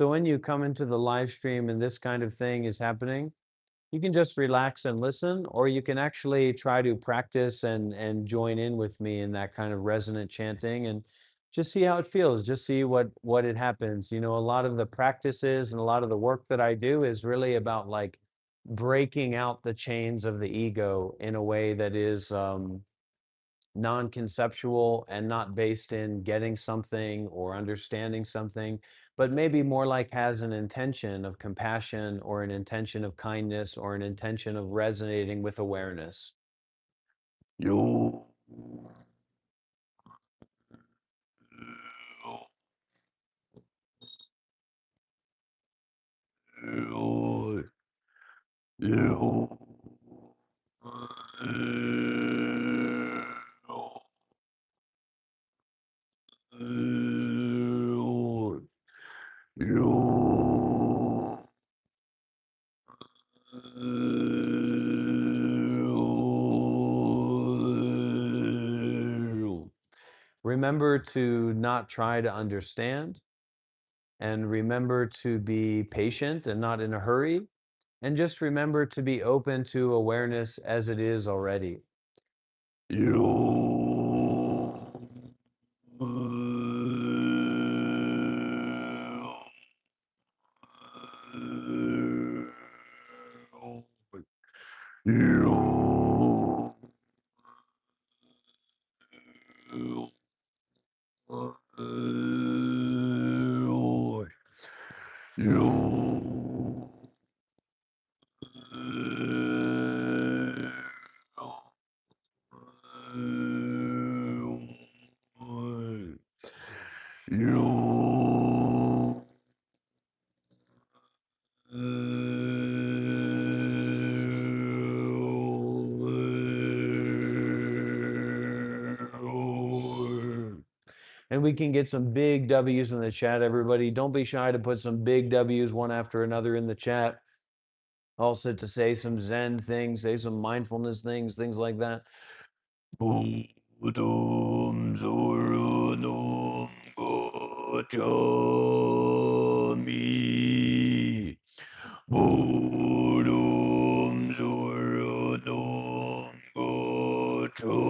So when you come into the live stream and this kind of thing is happening, you can just relax and listen, or you can actually try to practice and join in with me in that kind of resonant chanting and just see how it feels, just see what it happens. A lot of the practices and a lot of the work that I do is really about like breaking out the chains of the ego in a way that is non-conceptual and not based in getting something or understanding something, but maybe more like has an intention of compassion or an intention of kindness or an intention of resonating with awareness. Yo. Yo. Yo. Yo. Remember to not try to understand, and remember to be patient and not in a hurry, and just remember to be open to awareness as it is already. And we can get some big W's in the chat, everybody. Don't be shy to put some big W's one after another in the chat. Also to say some Zen things, say some mindfulness things, things like that. Bodum Zoranum Gacchami. Bodum Zoranum Gacchami.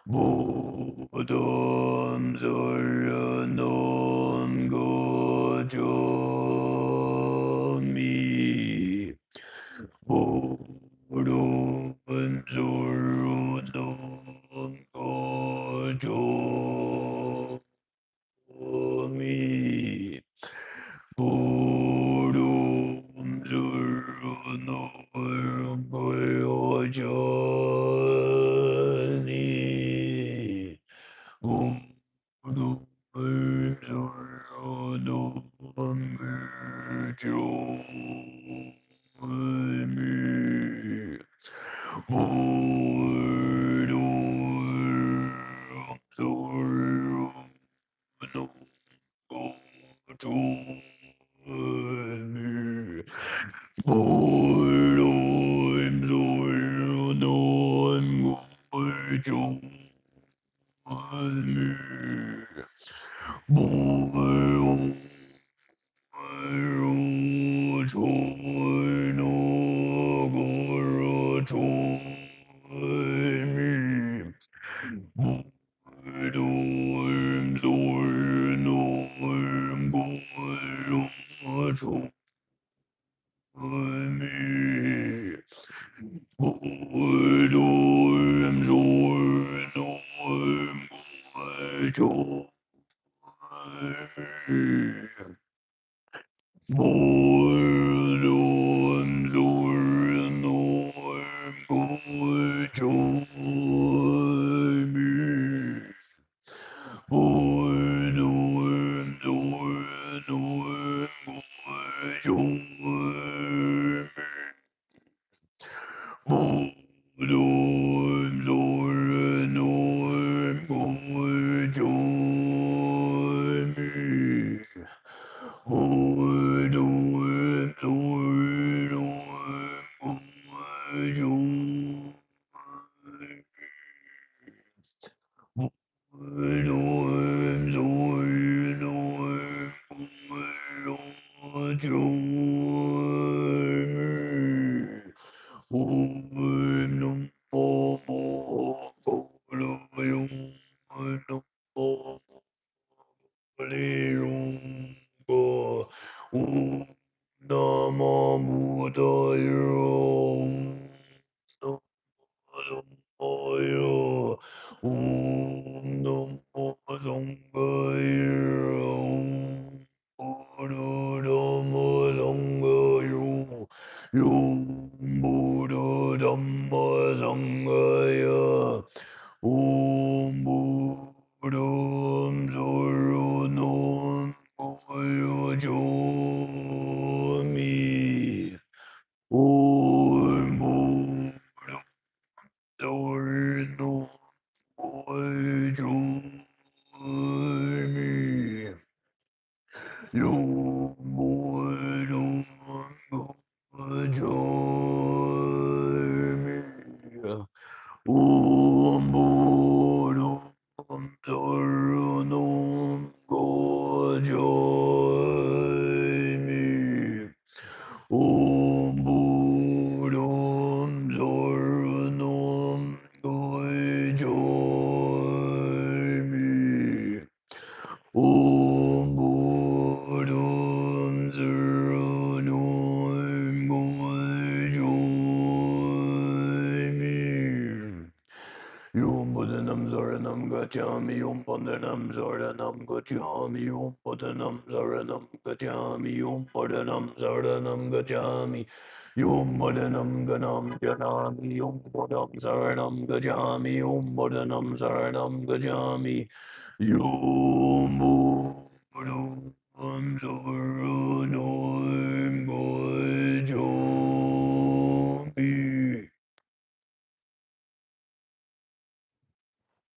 Bodum Zoranum Gacchami. Bodum Zoranum Gacchami. Bodum Zoranum Gacchami. Bodum Zoranum Gacchami. Bodum Zoranum Gacchami. Bodum Zoranum Gacchami. Bodum Zoranum Bodum Zoranum Gacchami. Bodum Zoranum Gacchami. Bodum Zoranum Gacchami. Bodum Zoranum Gacchami. Bodum Zoranum Gacchami. Bodum Zoranum Gacchami. Bodum Om Nam Mô Guru Nam Mô Hallelujah. Om Namo Buddhaya. Namo Om Namo Sangaya. Om Namo Sangaya. Om Buddha Dhamma Sangaya. Om Buddham Saranam Gayachami. Om Buddham Saranam Gayachami. Yo Buddham Gayachami. Om Bodham Saranam Gacchami. Om Bodham Saranam Gacchami. Om Bodham Saranam Gacchami. Yom Buddhanam Zaranam Gacchami, Yom Buddhanam Zaranam Gacchami, Yom Buddhanam Zaranam Gacchami, Yom Buddhanam Zaranam Gacchami, Yom Buddhanam Ganam Janami, Yom Buddham Zaranam Gacchami, Yom Buddhanam Zaranam Gacchami, Yom Buddham Zaranam Gacchami.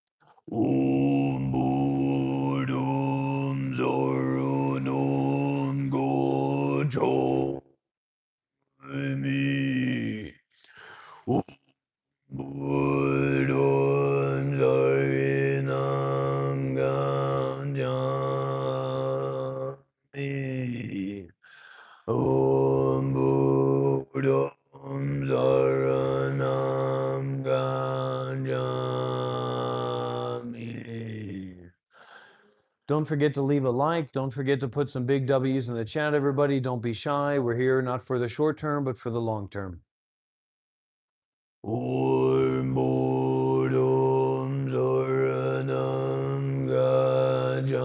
Om Buddham Saranam Gacchami. Om Buddham Saranam Gacchami. Om Buddham Saranam Gacchami. Don't forget to leave a like. Don't forget to put some big W's in the chat, everybody. Don't be shy. We're here not for the short term, but for the long term. Om Bodham Saranam Gacchami.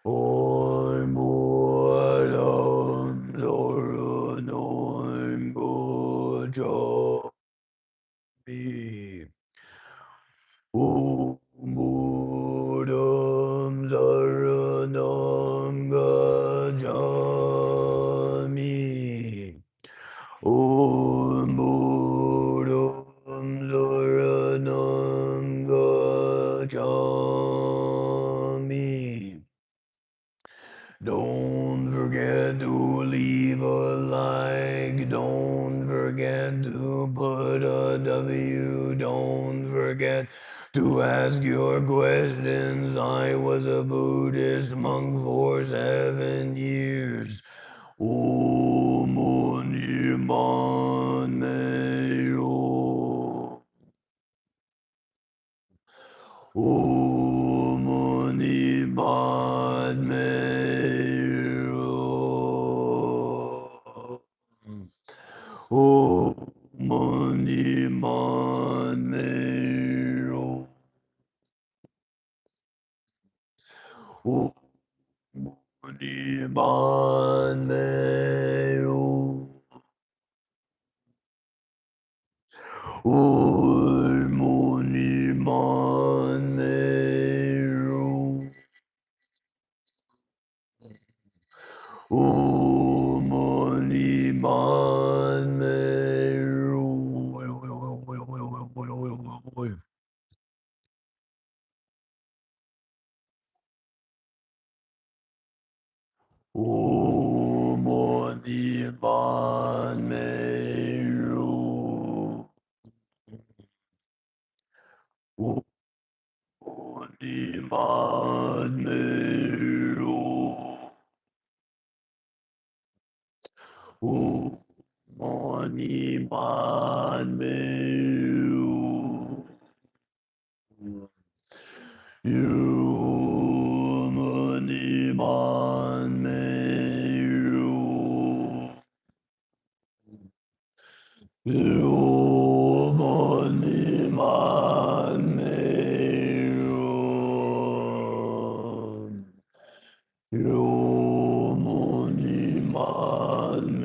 Om Bodham Saranam Gacchami. Om Bodham Saranam Gacchami. Om Bodham Saranam Gacchami. Don't forget to leave a like. Don't forget to put a W. Don't forget to ask your questions. I was a Buddhist monk for 7 years. Om Mani Padme Hum. Om Mani Padme Hum. Om Mani Padme Hum. Om Mani Padme Hum. Om Mani Padme Hum. Om Mani Padme Hum. Om Mani Padme Hum. Om Mani Padme Hum. money, man, me. You, money, man, me. You, money, man, me. You, money, man, me.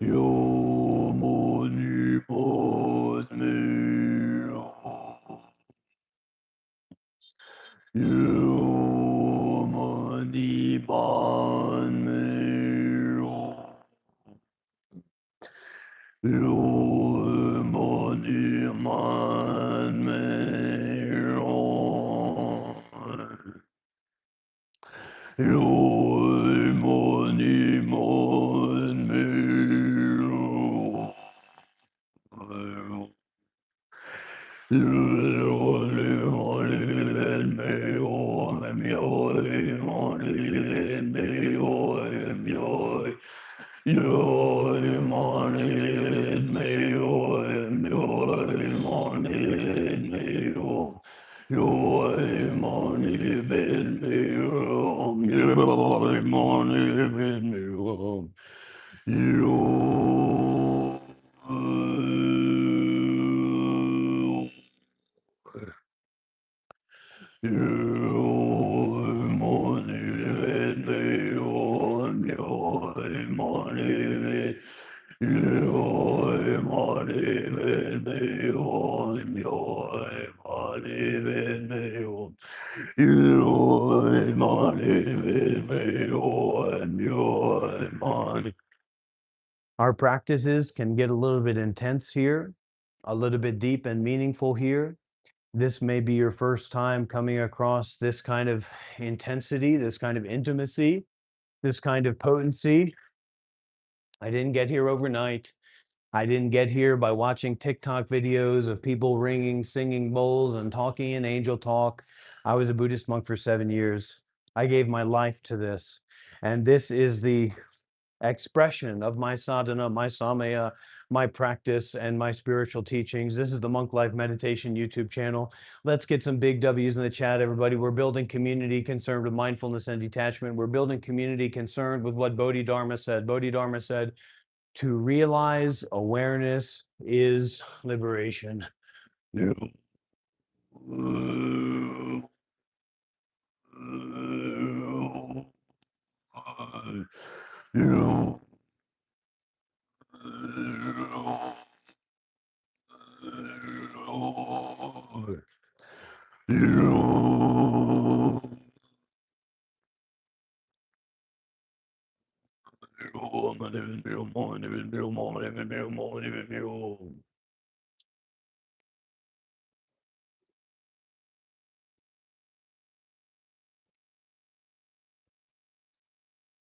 Yo money pot me. Yo money pot me. Yo money man me. Yo money man me. Our practices can get a little bit intense here, a little bit deep and meaningful here. This may be your first time coming across this kind of intensity, this kind of intimacy, this kind of potency. I didn't get here overnight. I didn't get here by watching TikTok videos of people ringing, singing bowls, and talking in angel talk. I was a Buddhist monk for 7 years. I gave my life to this. And this is the expression of my sadhana, my samaya, my practice, and my spiritual teachings. This is the Monk Life Meditation YouTube channel. Let's get some big W's in the chat, everybody. We're building community concerned with mindfulness and detachment. We're building community concerned with what Bodhidharma said. Bodhidharma said, to realize awareness is liberation.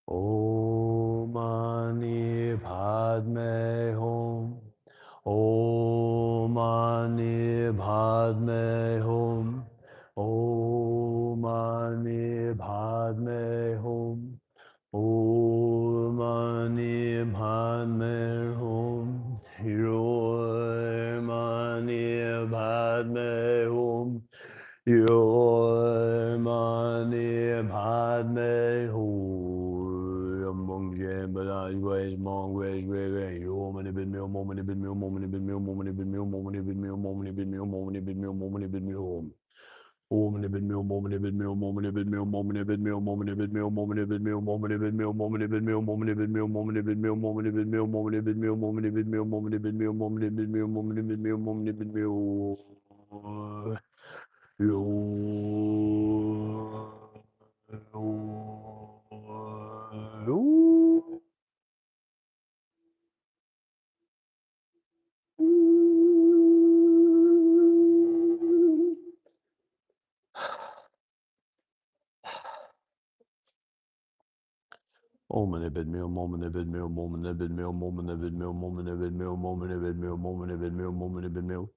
Om Mani Padme Hum. Om Mani Padme Hum. Om Mani Padme Hum. Om Mani Padme Hum. Yo Mani Padme Hum. Yo Mani Padme Hum. Among them, but I ways, mong ways, way, yo, many been meal, moment, been meal, moment, been meal, moment, been meal, moment, been meal, moment, been meal, moment, been meal, moment, been meal. Moment, been meal, moment, been meal, moment, been meal, moment, been meal, moment, been meal, moment, been meal, moment, been meal, moment, been meal, moment, been meal, moment, been meal, moment, been meal, moment, been meal, moment, been meal, moment, been meal, moment, been meal, moment, been meal, moment, been meal. Moment, been meal, moment, been meal, moment, been meal, moment, been meal, moment, been meal, moment, been meal, moment, been meal, moment, been meal.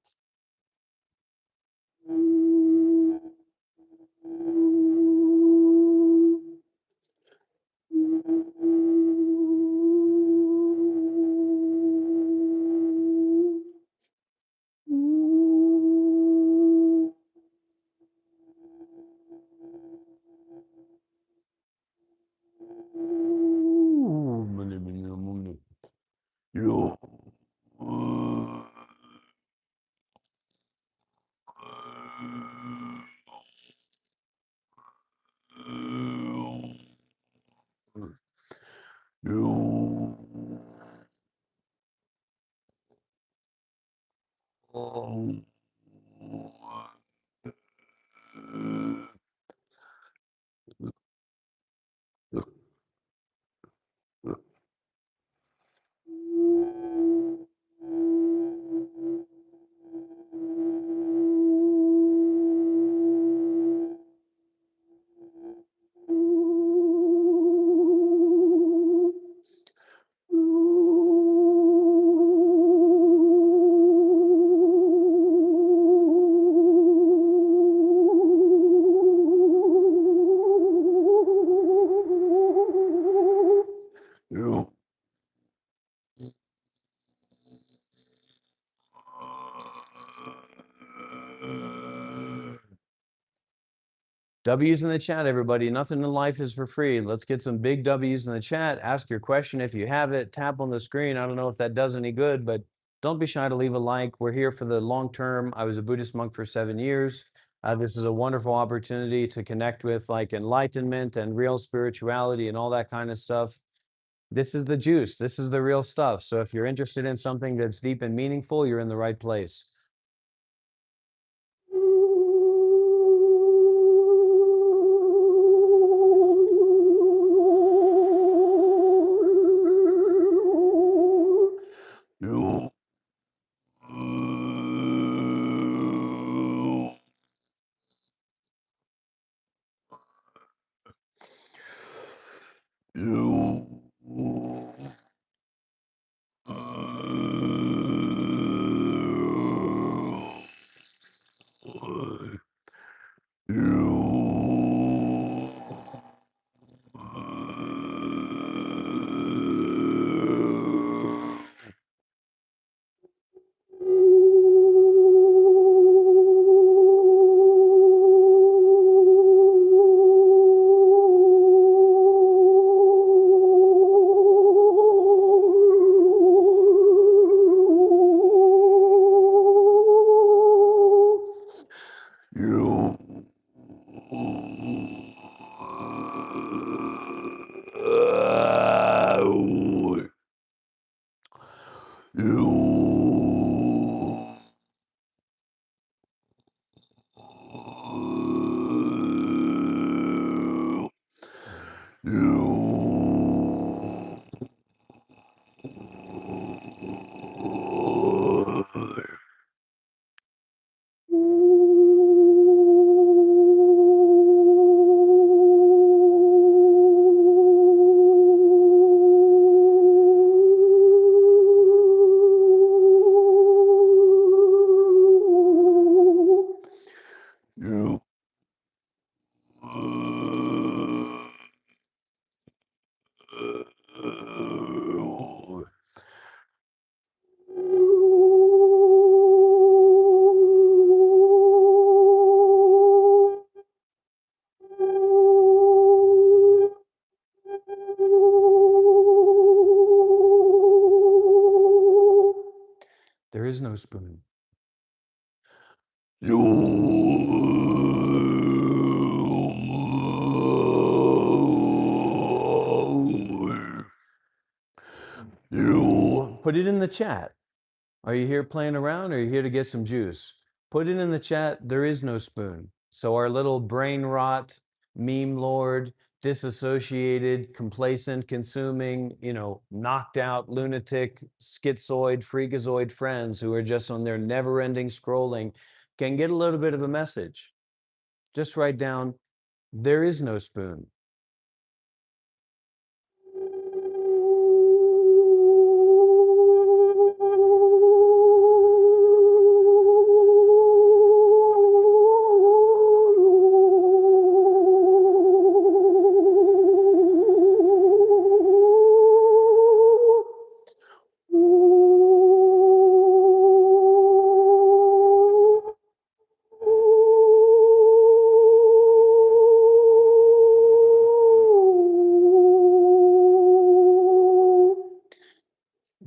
you. W's in the chat, everybody. Nothing in life is for free. Let's get some big W's in the chat. Ask your question if you have it. Tap on the screen. I don't know if that does any good, but don't be shy to leave a like. We're here for the long term. I was a Buddhist monk for 7 years. This is a wonderful opportunity to connect with like enlightenment and real spirituality and all that kind of stuff. This is the juice. This is the real stuff. So if you're interested in something that's deep and meaningful, you're in the right place. You. There is no spoon. Put it in the chat. Are you here playing around or are you here to get some juice? Put it in the chat. There is no spoon. So our little brain rot, meme lord, disassociated, complacent, consuming, knocked out, lunatic, schizoid, freakazoid friends who are just on their never-ending scrolling can get a little bit of a message. Just write down, there is no spoon.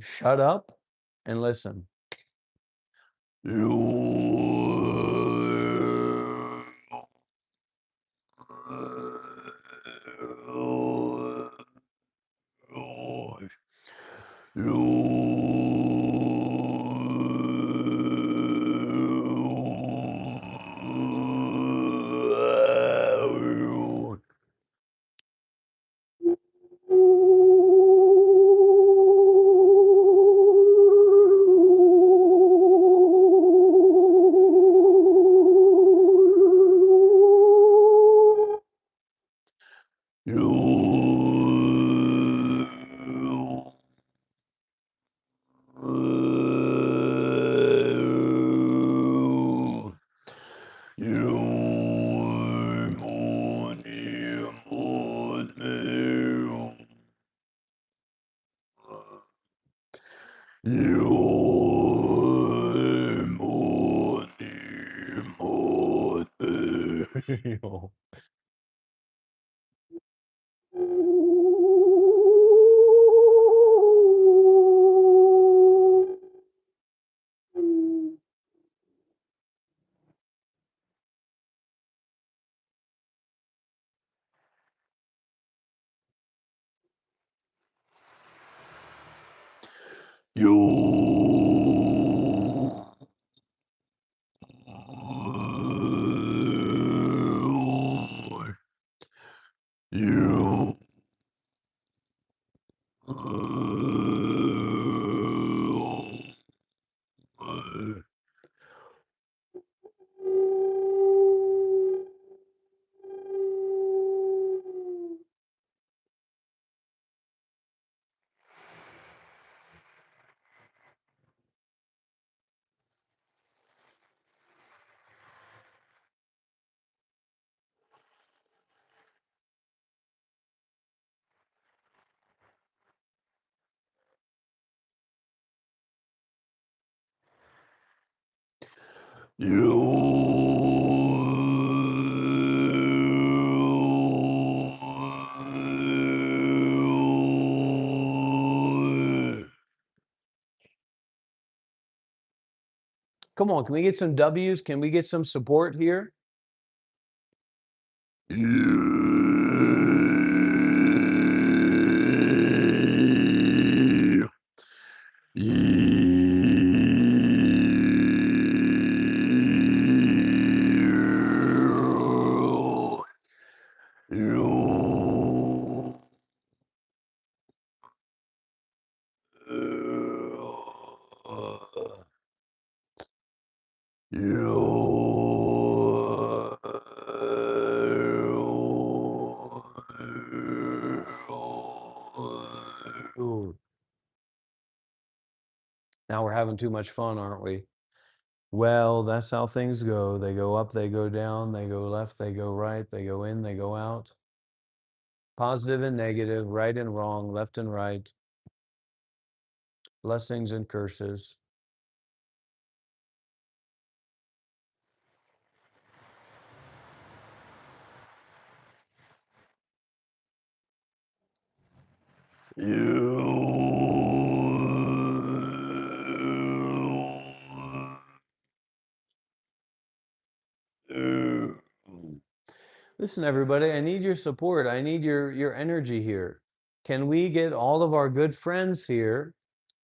Shut up and listen. Come on, can we get some W's? Can we get some support here? Ooh, now we're having too much fun, aren't we? Well, that's how things go. They go up, they go down, they go left, they go right, they go in, they go out. Positive and negative, right and wrong, left and right, blessings and curses. Listen, everybody, I need your support. I need your energy here. Can we get all of our good friends here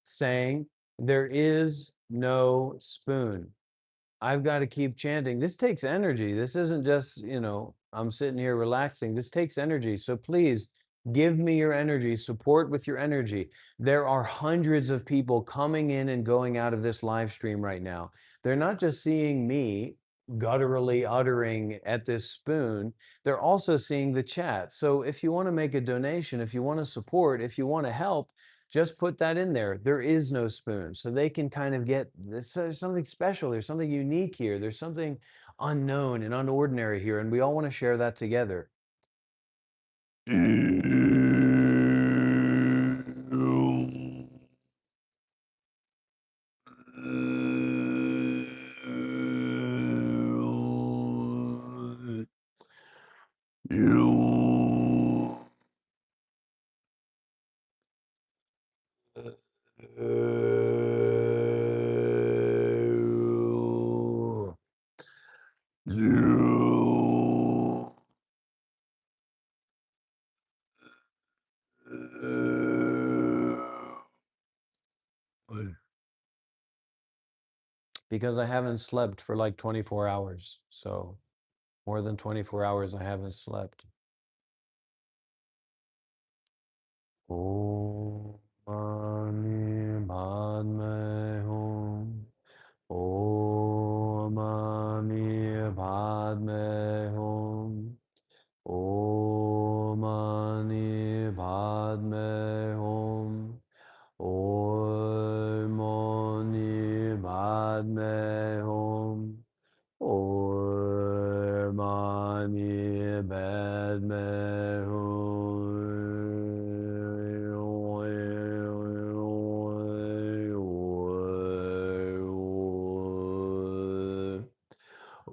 saying there is no spoon? I've got to keep chanting. This takes energy. This isn't just, I'm sitting here relaxing. This takes energy. So please give me your energy, support with your energy. There are hundreds of people coming in and going out of this live stream right now. They're not just seeing me gutturally uttering at this spoon, they're also seeing the chat. So if you want to make a donation, if you want to support, if you want to help, just put that in there. There is no spoon. So they can kind of get this, there's something special. There's something unique here. There's something unknown and unordinary here. And we all want to share that together. Because I haven't slept for like 24 hours. So more than 24 hours I haven't slept. Om Mani Padme Hum. Om Mani Padme Hum. Om Mani Padme Hum. Om Mani Padme Hum. Om Mani Padme Hum.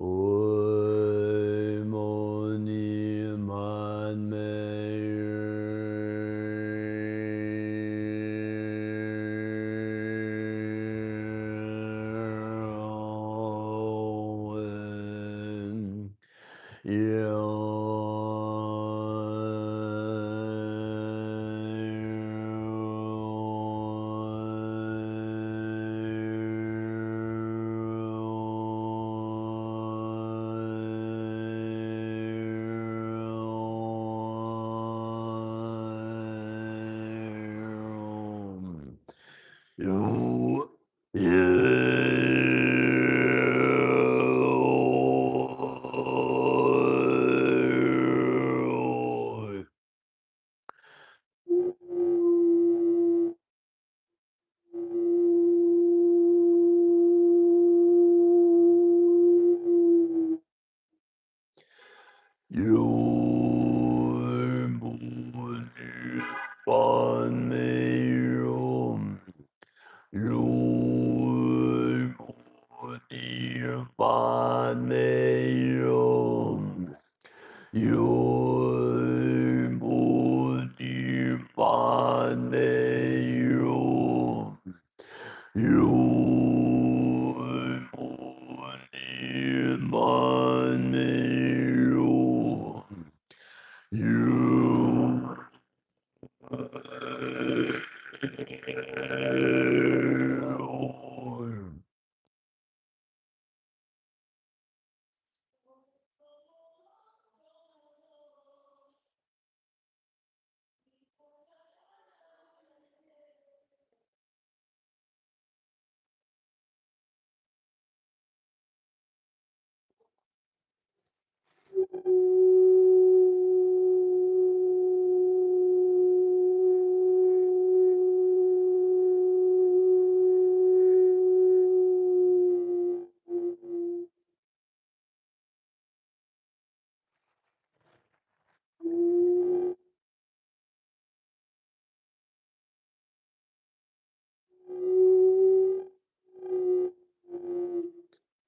Oi, Moni, man, You,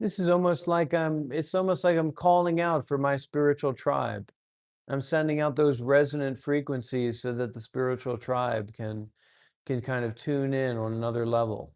this is almost like it's almost like I'm calling out for my spiritual tribe. I'm sending out those resonant frequencies so that the spiritual tribe can kind of tune in on another level.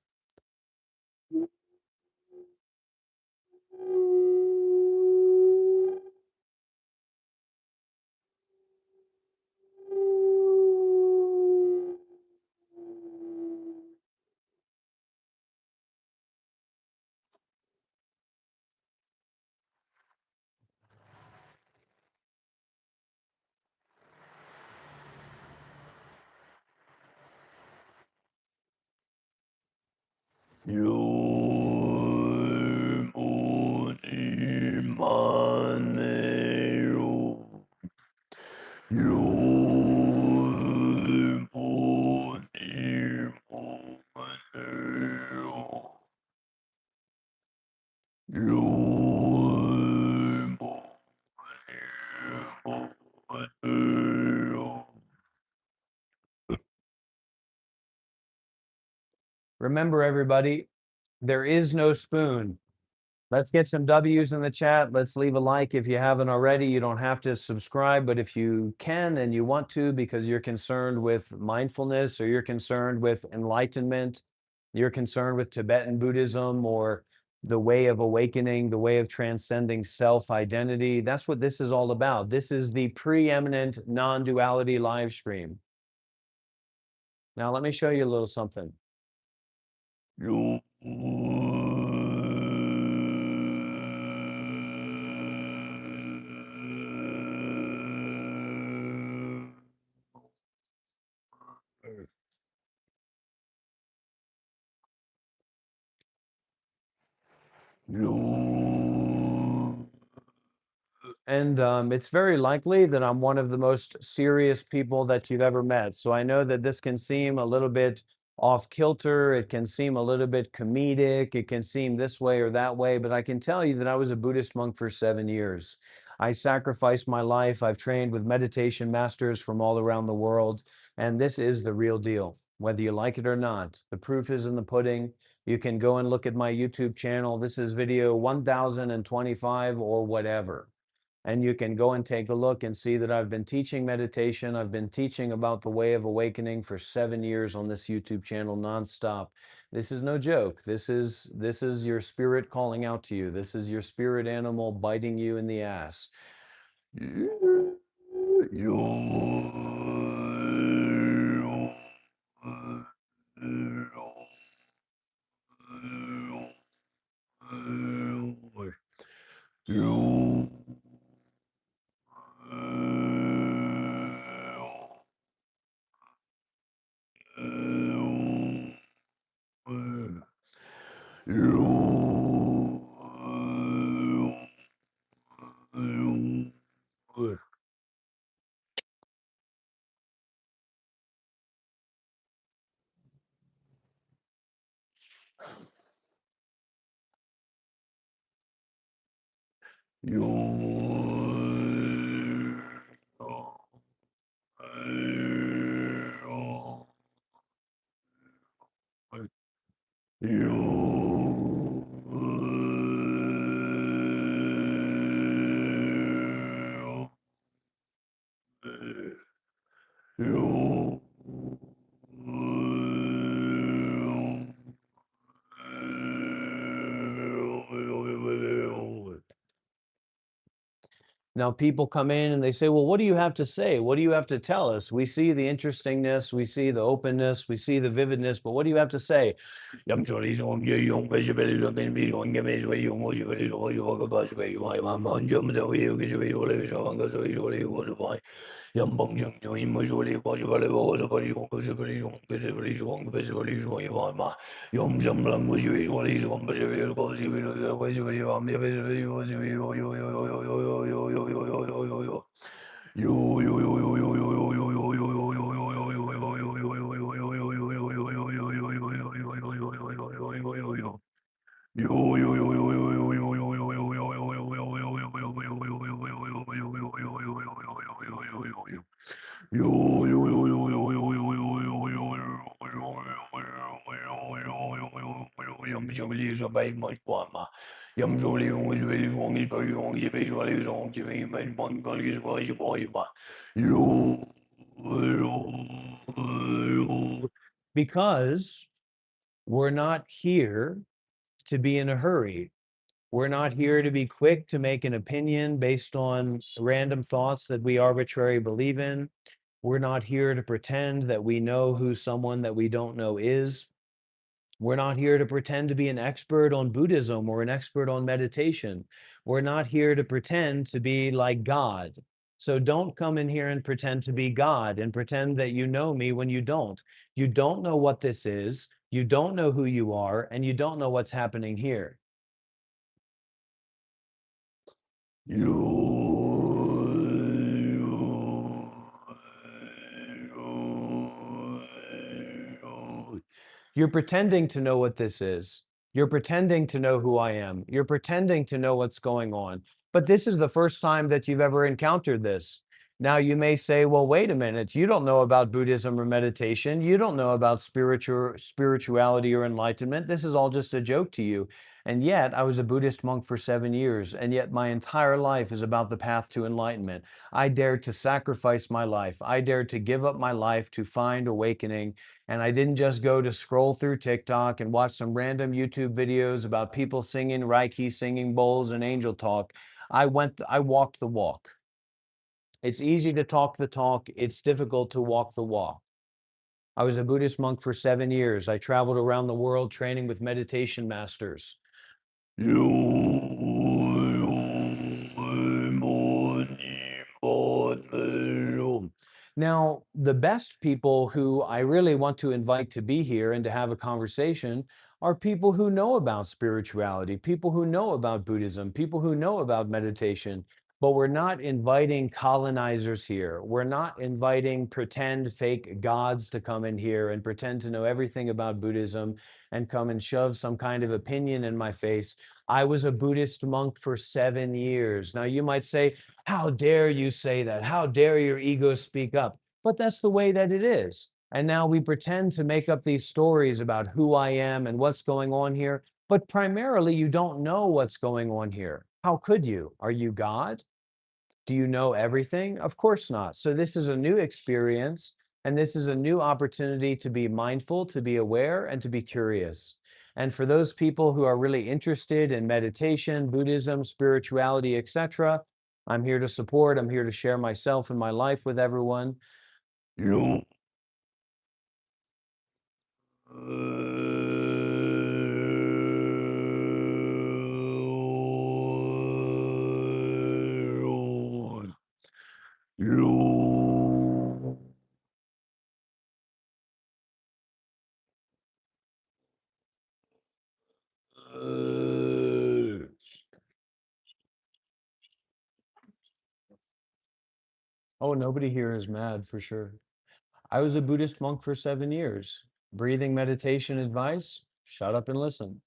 Remember, everybody, there is no spoon. Let's get some W's in the chat. Let's leave a like if you haven't already. You don't have to subscribe, but if you can and you want to because you're concerned with mindfulness or you're concerned with enlightenment, you're concerned with Tibetan Buddhism or the way of awakening, the way of transcending self identity, that's what this is all about. This is the preeminent non duality live stream. Now, let me show you a little something. You. You. And it's very likely that I'm one of the most serious people that you've ever met. So I know that this can seem a little bit off kilter. It can seem a little bit comedic. It can seem this way or that way. But I can tell you that I was a Buddhist monk for 7 years. I sacrificed my life. I've trained with meditation masters from all around the world. And this is the real deal, whether you like it or not. The proof is in the pudding. You can go and look at my YouTube channel. This is video 1025 or whatever, and you can go and take a look and see that I've been teaching meditation. I've been teaching about the way of awakening for 7 years on this YouTube channel nonstop. This is no joke. This is your spirit calling out to you. This is your spirit animal biting you in the ass. You. Now, people come in and they say, well, what do you have to say? What do you have to tell us? We see the interestingness, we see the openness, we see the vividness, but what do you have to say? Because we're not here to be in a hurry. We're not here to be quick to make an opinion based on random thoughts that we arbitrarily believe in. We're not here to pretend that we know who someone that we don't know is. We're not here to pretend to be an expert on Buddhism or an expert on meditation. We're not here to pretend to be like God. So don't come in here and pretend to be God and pretend that you know me when you don't. You don't know what this is. You don't know who you are, and you don't know what's happening here. You're pretending to know what this is. You're pretending to know who I am. You're pretending to know what's going on. But this is the first time that you've ever encountered this. Now you may say, well, wait a minute, you don't know about Buddhism or meditation. You don't know about spirituality or enlightenment. This is all just a joke to you. And yet I was a Buddhist monk for 7 years, and yet my entire life is about the path to enlightenment. I dared to sacrifice my life. I dared to give up my life to find awakening. And I didn't just go to scroll through TikTok and watch some random YouTube videos about people singing Reiki, singing bowls, and angel talk. I walked the walk. It's easy to talk the talk, it's difficult to walk the walk. I was a Buddhist monk for 7 years. I traveled around the world training with meditation masters. Now, the best people who I really want to invite to be here and to have a conversation are people who know about spirituality, people who know about Buddhism, people who know about meditation. But we're not inviting colonizers here. We're not inviting pretend fake gods to come in here and pretend to know everything about Buddhism and come and shove some kind of opinion in my face. I was a Buddhist monk for 7 years. Now, you might say, how dare you say that? How dare your ego speak up? But that's the way that it is. And now we pretend to make up these stories about who I am and what's going on here. But primarily, you don't know what's going on here. How could you? Are you God? Do you know everything? Of course not. So this is a new experience, and this is a new opportunity to be mindful, to be aware, and to be curious. And for those people who are really interested in meditation, Buddhism, spirituality, etc., I'm here to support. I'm here to share myself and my life with everyone. You. You. Oh, nobody here is mad for sure. I was a Buddhist monk for 7 years. Breathing meditation advice, shut up and listen.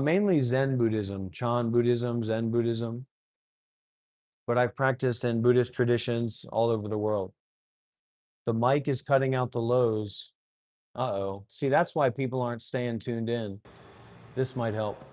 Mainly Zen Buddhism, Chan Buddhism, Zen Buddhism, but I've practiced in Buddhist traditions all over the world. The mic is cutting out the lows. Uh-oh. See, that's why people aren't staying tuned in. This might help.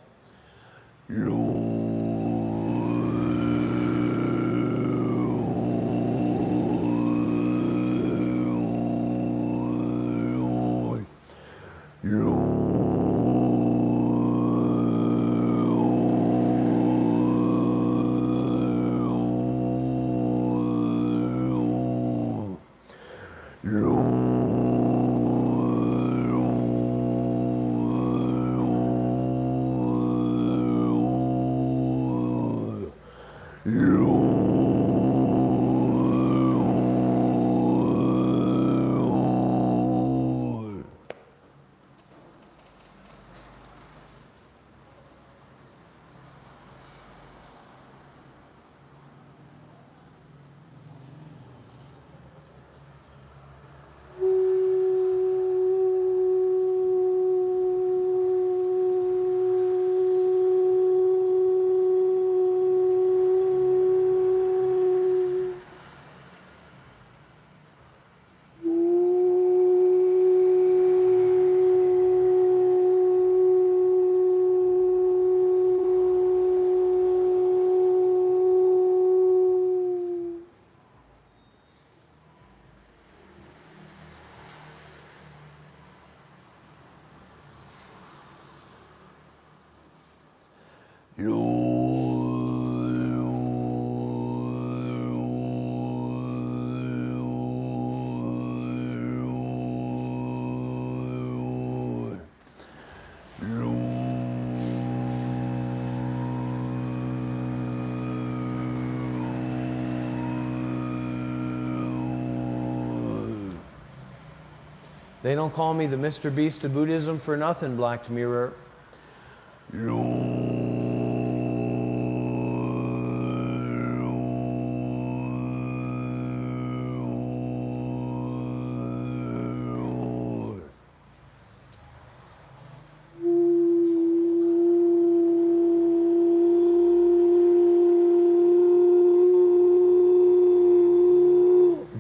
They don't call me the Mr. Beast of Buddhism for nothing, Black Mirror.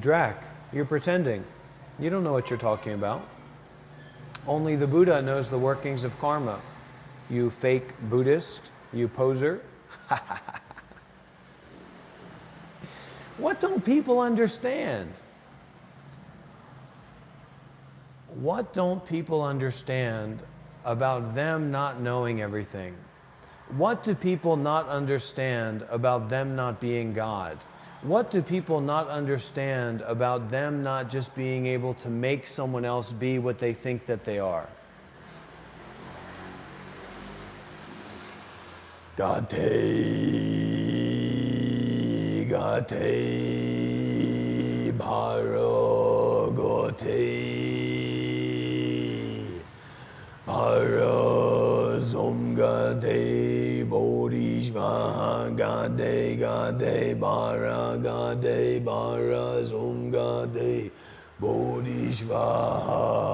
Drac, you're pretending. You don't know what you're talking about. Only the Buddha knows the workings of karma. You fake Buddhist, you poser. What don't people understand? What don't people understand about them not knowing everything? What do people not understand about them not being God? What do people not understand about them not just being able to make someone else be what they think that they are? Gate, gate, paragote, parazomgate, bodhishvaha, gate, gate, paragate, parazomgate, bodhishvaha.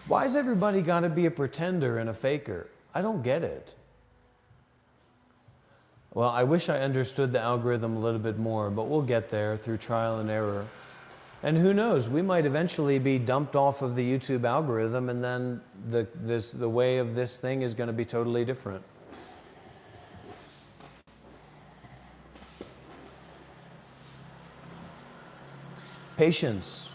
Why's everybody got to be a pretender and a faker? I don't get it. Well, I wish I understood the algorithm a little bit more, but we'll get there through trial and error. And who knows, we might eventually be dumped off of the YouTube algorithm, and then the way of this thing is going to be totally different. Patience.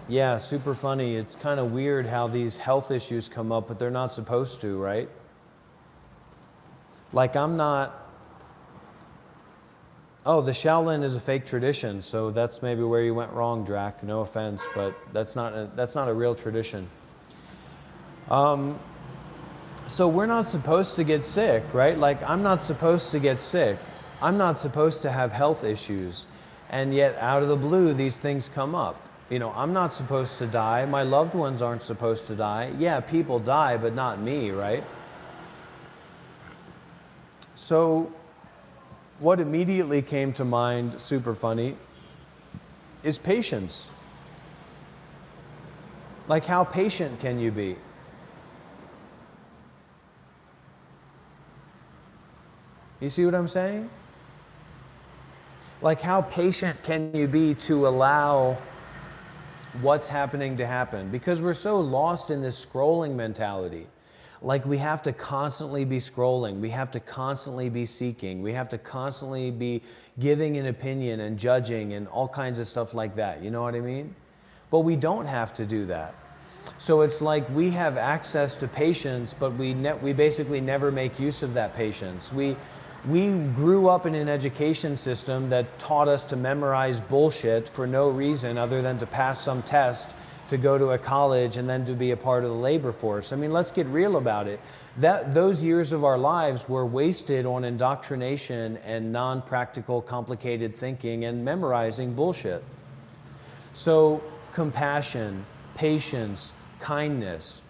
Yeah, super funny. It's kind of weird how these health issues come up, but they're not supposed to, right? Like I'm not... Oh, the Shaolin is a fake tradition, so that's maybe where you went wrong, Drac. No offense, but that's not a real tradition. So we're not supposed to get sick, right? Like I'm not supposed to get sick. I'm not supposed to have health issues. And yet out of the blue, these things come up. You know, I'm not supposed to die. My loved ones aren't supposed to die. Yeah, people die, but not me, right? So what immediately came to mind, super funny, is patience. Like how patient can you be? You see what I'm saying? Like how patient can you be to allow what's happening to happen? Because we're so lost in this scrolling mentality. Like we have to constantly be scrolling, we have to constantly be seeking, we have to constantly be giving an opinion and judging and all kinds of stuff like that, you know what I mean? But we don't have to do that. So it's like we have access to patience, but we basically never make use of that patience. We grew up in an education system that taught us to memorize bullshit for no reason other than to pass some test, to go to a college, and then to be a part of the labor force. I mean, let's get real about it. Those years of our lives were wasted on indoctrination and non-practical, complicated thinking and memorizing bullshit. So compassion, patience, kindness,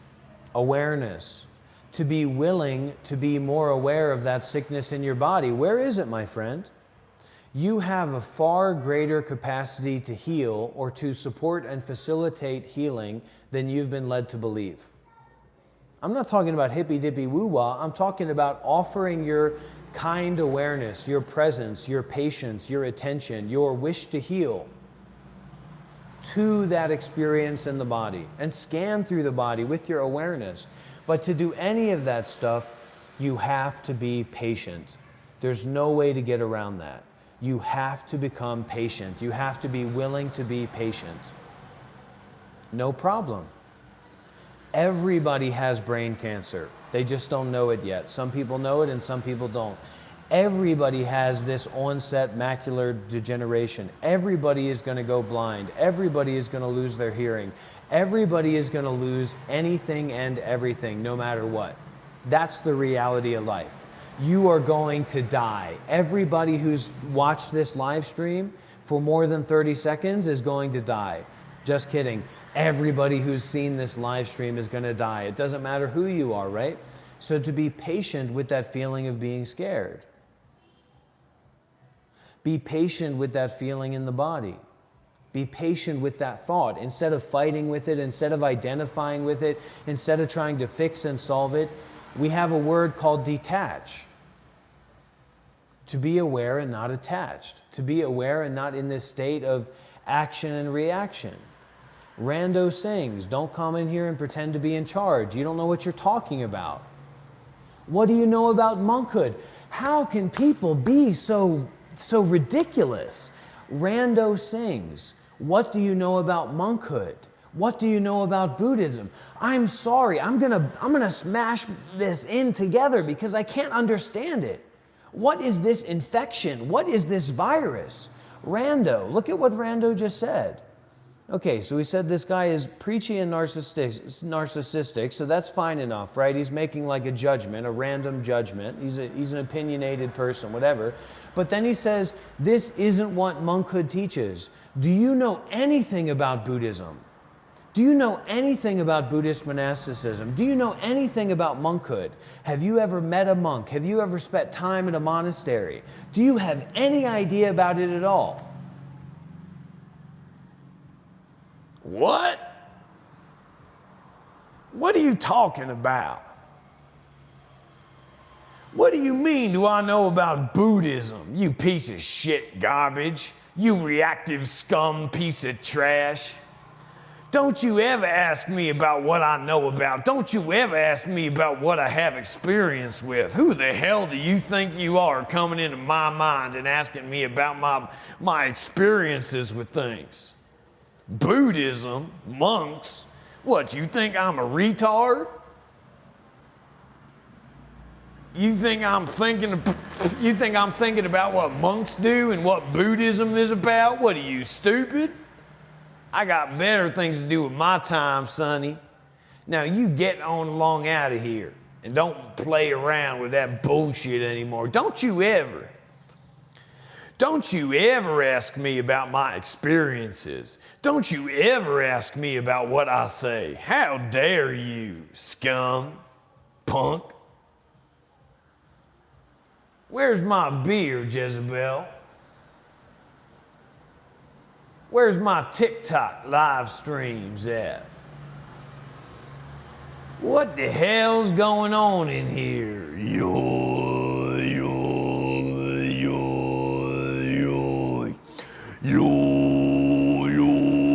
awareness, to be willing to be more aware of that sickness in your body. Where is it, my friend? You have a far greater capacity to heal or to support and facilitate healing than you've been led to believe. I'm not talking about hippy-dippy woo-wah. I'm talking about offering your kind awareness, your presence, your patience, your attention, your wish to heal to that experience in the body, and scan through the body with your awareness. But to do any of that stuff, you have to be patient. There's no way to get around that. You have to become patient. You have to be willing to be patient. No problem. Everybody has brain cancer. They just don't know it yet. Some people know it and some people don't. Everybody has this onset macular degeneration. Everybody is going to go blind. Everybody is going to lose their hearing. Everybody is going to lose anything and everything, no matter what. That's the reality of life. You are going to die. Everybody who's watched this live stream for more than 30 seconds is going to die. Just kidding. Everybody who's seen this live stream is going to die. It doesn't matter who you are, right? So to be patient with that feeling of being scared. Be patient with that feeling in the body. Be patient with that thought. Instead of fighting with it, instead of identifying with it, instead of trying to fix and solve it, we have a word called detach. To be aware and not attached. To be aware and not in this state of action and reaction. Rando sings, don't come in here and pretend to be in charge. You don't know what you're talking about. What do you know about monkhood? How can people be so ridiculous? Rando sings, what do you know about monkhood? What do you know about Buddhism? I'm sorry, I'm gonna smash this in together because I can't understand it. What is this infection? What is this virus? Rando, look at what Rando just said. Okay, so he said this guy is preachy and narcissistic, so that's fine enough, right? He's making like a judgment, a random judgment. He's an opinionated person, whatever. But then he says, this isn't what monkhood teaches. Do you know anything about Buddhism? Do you know anything about Buddhist monasticism? Do you know anything about monkhood? Have you ever met a monk? Have you ever spent time in a monastery? Do you have any idea about it at all? What? What are you talking about? What do you mean do I know about Buddhism, you piece of shit garbage? You reactive scum piece of trash. Don't you ever ask me about what I know about. Don't you ever ask me about what I have experience with. Who the hell do you think you are coming into my mind and asking me about my experiences with things? Buddhism, monks, what, you think I'm a retard? You think I'm thinking about what monks do and what Buddhism is about? What are you, stupid? I got better things to do with my time, sonny. Now you get on along out of here and don't play around with that bullshit anymore. Don't you ever ask me about my experiences. Don't you ever ask me about what I say. How dare you, scum, punk? Where's my beer, Jezebel? Where's my TikTok live streams at? What the hell's going on in here? Yo, yo, yo, yo, yo, yo, yo, yo.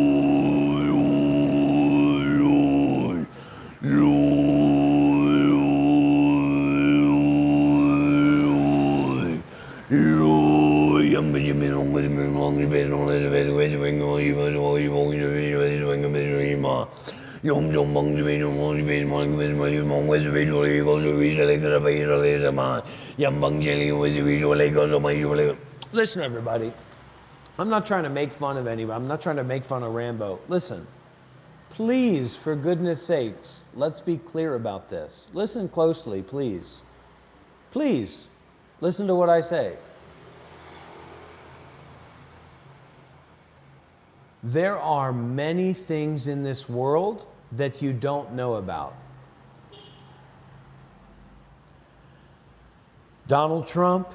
Listen, everybody. I'm not trying to make fun of anybody. I'm not trying to make fun of Rambo. Listen, please, for goodness sakes, let's be clear about this. Listen closely, please. Please, listen to what I say. There are many things in this world that you don't know about. Donald Trump,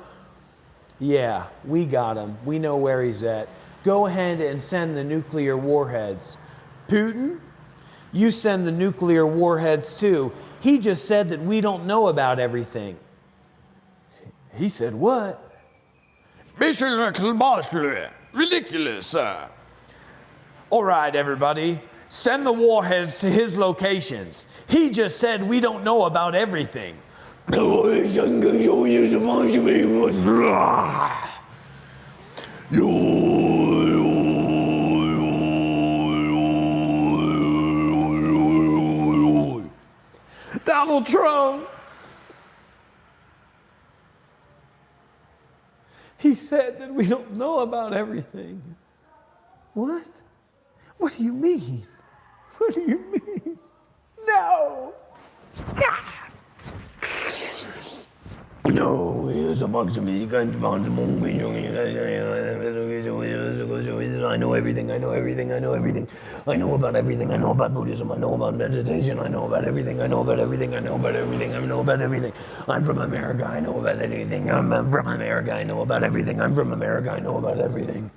yeah, we got him. We know where he's at. Go ahead and send the nuclear warheads. Putin, you send the nuclear warheads too. He just said that we don't know about everything. He said what? Ridiculous, sir. All right, everybody, send the warheads to his locations. He just said we don't know about everything. Donald Trump. He said that we don't know about everything. What? What do you mean? What do you mean? No. No, it's a box of me. I know everything, I know everything, I know everything. I know about everything, I know about Buddhism, I know about meditation, I know about everything, I know about everything, I know about everything, I know about everything. I'm from America, I know about anything. I'm from America, I know about everything. I'm from America, I know about everything.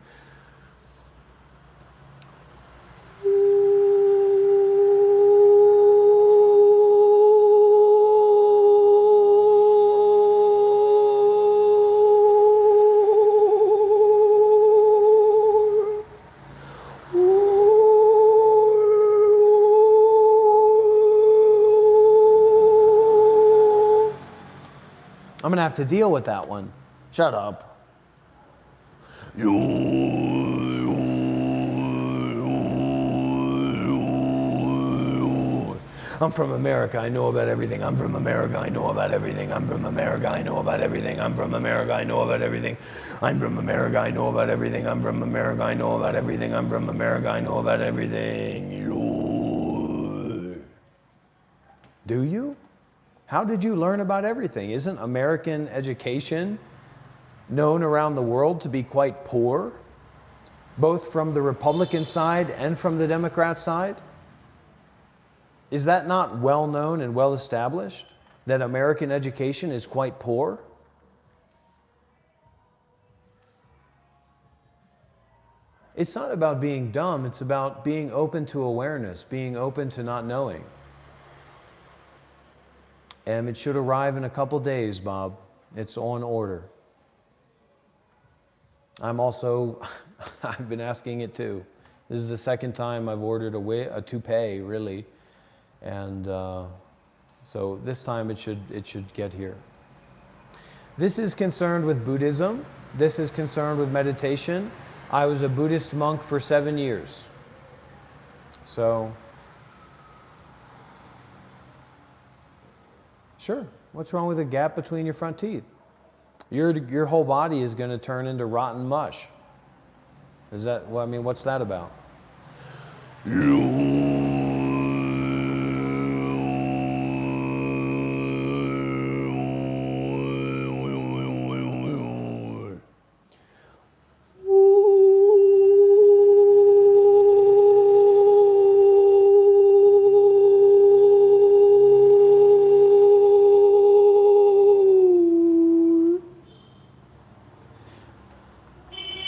I'm gonna have to deal with that one. Shut up. I'm from America, I know about everything. I'm from America, I know about everything. I'm from America, I know about everything. I'm from America, I know about everything. I'm from America, I know about everything. I'm from America, I know about everything. I'm from America, I know about everything. Do you? How did you learn about everything? Isn't American education known around the world to be quite poor, both from the Republican side and from the Democrat side? Is that not well known and well established, that American education is quite poor? It's not about being dumb, it's about being open to awareness, being open to not knowing. And it should arrive in a couple days, Bob. It's on order. I'm also, I've been asking it too. This is the second time I've ordered a toupee, really. And so this time it should get here. This is concerned with Buddhism. This is concerned with meditation. I was a Buddhist monk for 7 years. So, sure. What's wrong with a gap between your front teeth? Your whole body is going to turn into rotten mush. Is that, well, I mean, what's that about?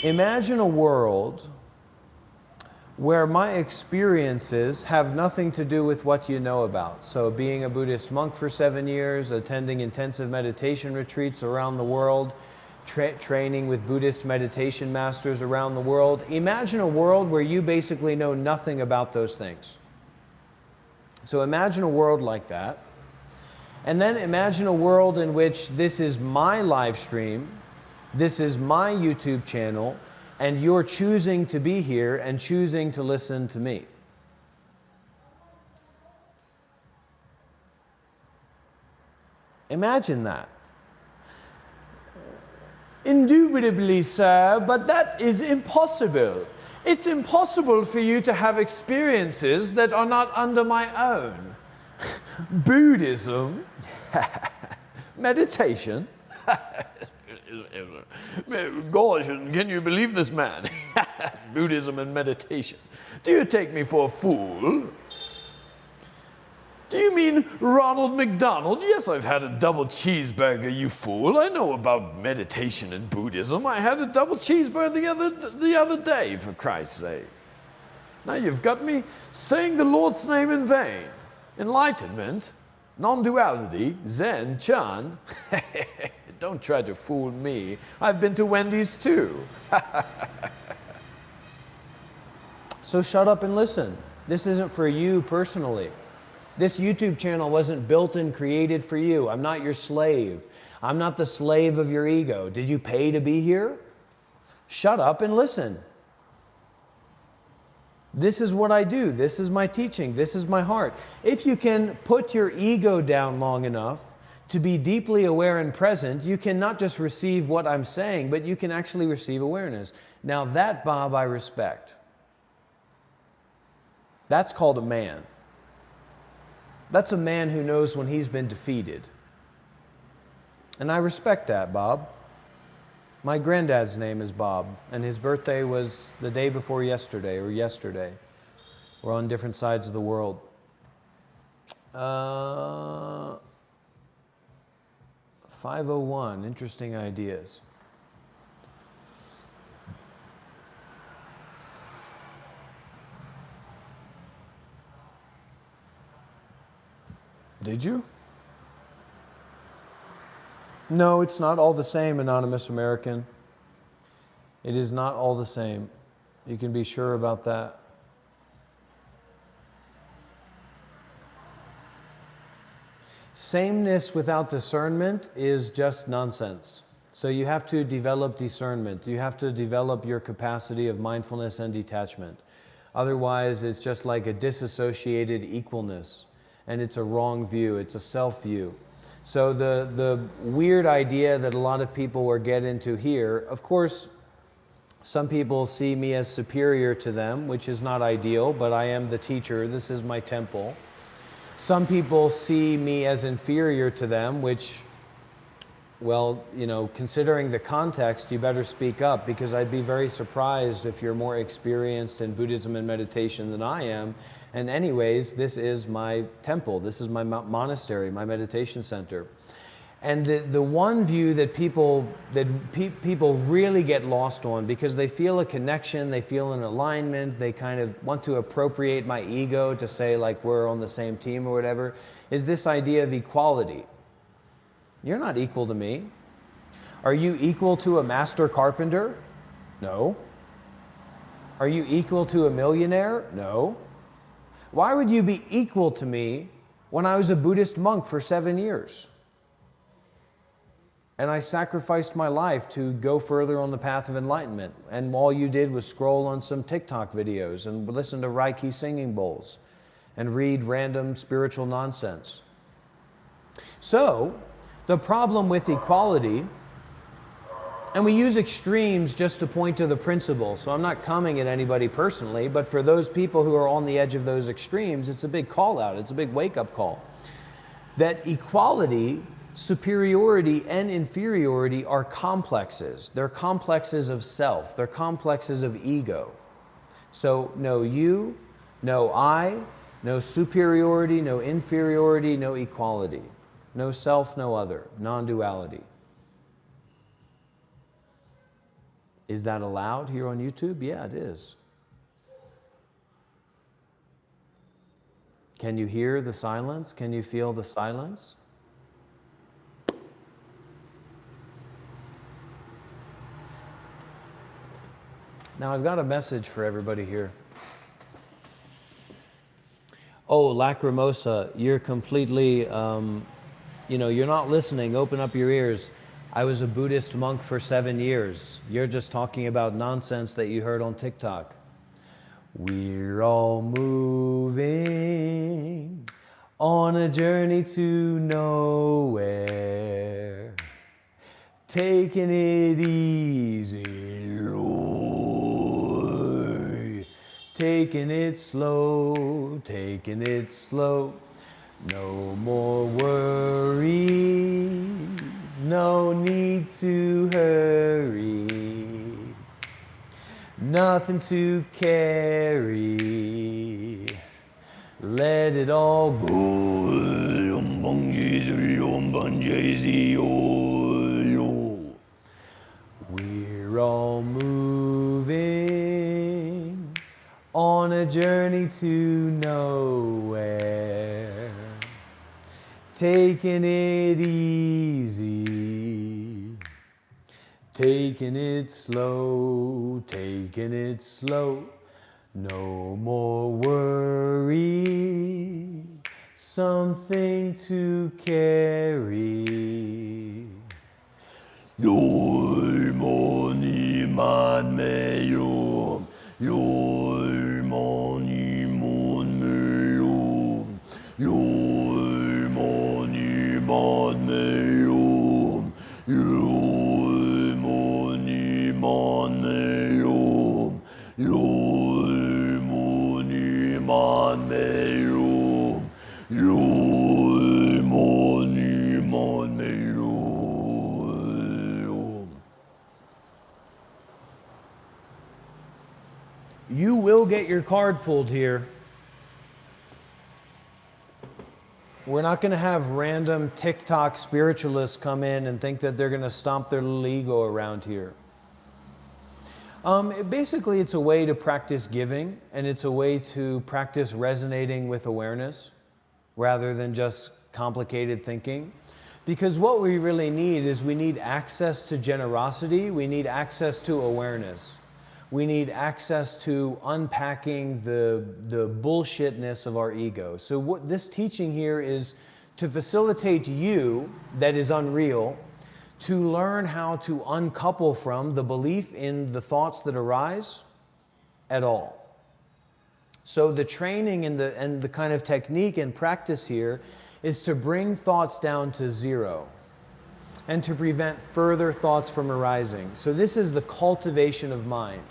Imagine a world where my experiences have nothing to do with what you know about. So being a Buddhist monk for 7 years, attending intensive meditation retreats around the world, training with Buddhist meditation masters around the world. Imagine a world where you basically know nothing about those things. So imagine a world like that. And then imagine a world in which this is my live stream, this is my YouTube channel, and you're choosing to be here and choosing to listen to me. Imagine that. Indubitably, sir, but that is impossible. It's impossible for you to have experiences that are not under my own. Buddhism, meditation. Gosh, can you believe this man? Buddhism and meditation. Do you take me for a fool? Do you mean Ronald McDonald? Yes, I've had a double cheeseburger, you fool. I know about meditation and Buddhism. I had a double cheeseburger the other day, for Christ's sake. Now you've got me saying the Lord's name in vain. Enlightenment, non-duality, Zen, Chan. Don't try to fool me. I've been to Wendy's too. So shut up and listen. This isn't for you personally. This YouTube channel wasn't built and created for you. I'm not your slave. I'm not the slave of your ego. Did you pay to be here? Shut up and listen. This is what I do. This is my teaching. This is my heart. If you can put your ego down long enough to be deeply aware and present, you can not just receive what I'm saying, but you can actually receive awareness. Now that, Bob, I respect. That's called a man. That's a man who knows when he's been defeated. And I respect that, Bob. My granddad's name is Bob, and his birthday was the day before yesterday, or yesterday. We're on different sides of the world. 501, interesting ideas. Did you? No, it's not all the same, Anonymous American. It is not all the same. You can be sure about that. Sameness without discernment is just nonsense. So you have to develop discernment. You have to develop your capacity of mindfulness and detachment. Otherwise, it's just like a disassociated equalness. And it's a wrong view. It's a self view. So the weird idea that a lot of people will get into here, of course, some people see me as superior to them, which is not ideal, but I am the teacher. This is my temple. Some people see me as inferior to them, which, well, you know, considering the context, you better speak up, because I'd be very surprised if you're more experienced in Buddhism and meditation than I am. And anyways, this is my temple. This is my monastery, my meditation center. And the one view that people really get lost on, because they feel a connection, they feel an alignment, they kind of want to appropriate my ego to say like we're on the same team or whatever, is this idea of equality. You're not equal to me. Are you equal to a master carpenter? No. Are you equal to a millionaire? No. Why would you be equal to me when I was a Buddhist monk for 7 years? And I sacrificed my life to go further on the path of enlightenment. And all you did was scroll on some TikTok videos and listen to Reiki singing bowls and read random spiritual nonsense. So, the problem with equality, and we use extremes just to point to the principle, so I'm not coming at anybody personally, but for those people who are on the edge of those extremes, it's a big call out, it's a big wake-up call. That equality, superiority, and inferiority are complexes. They're complexes of self, they're complexes of ego. So no you, no I, no superiority, no inferiority, no equality. No self, no other, non-duality. Is that allowed here on YouTube? Yeah, it is. Can you hear the silence? Can you feel the silence? Now I've got a message for everybody here. Oh, Lacrimosa, you're completely, you're not listening. Open up your ears. I was a Buddhist monk for 7 years. You're just talking about nonsense that you heard on TikTok. We're all moving on a journey to nowhere, taking it easy, Lord. Taking it slow, taking it slow. No more worries, no need to hurry. Nothing to carry, let it all go. We're all moving on a journey to nowhere, taking it easy, taking it slow, taking it slow. No more worry, something to carry. Your money man me yo, your money You will get your card pulled here. We're not going to have random TikTok spiritualists come in and think that they're going to stomp their little ego around here. Basically, it's a way to practice giving, and it's a way to practice resonating with awareness rather than just complicated thinking. Because what we really need is we need access to generosity, we need access to awareness. We need access to unpacking the bullshitness of our ego. So what this teaching here is to facilitate you, that is unreal, to learn how to uncouple from the belief in the thoughts that arise at all. So the training and the kind of technique and practice here is to bring thoughts down to zero and to prevent further thoughts from arising. So this is the cultivation of mind.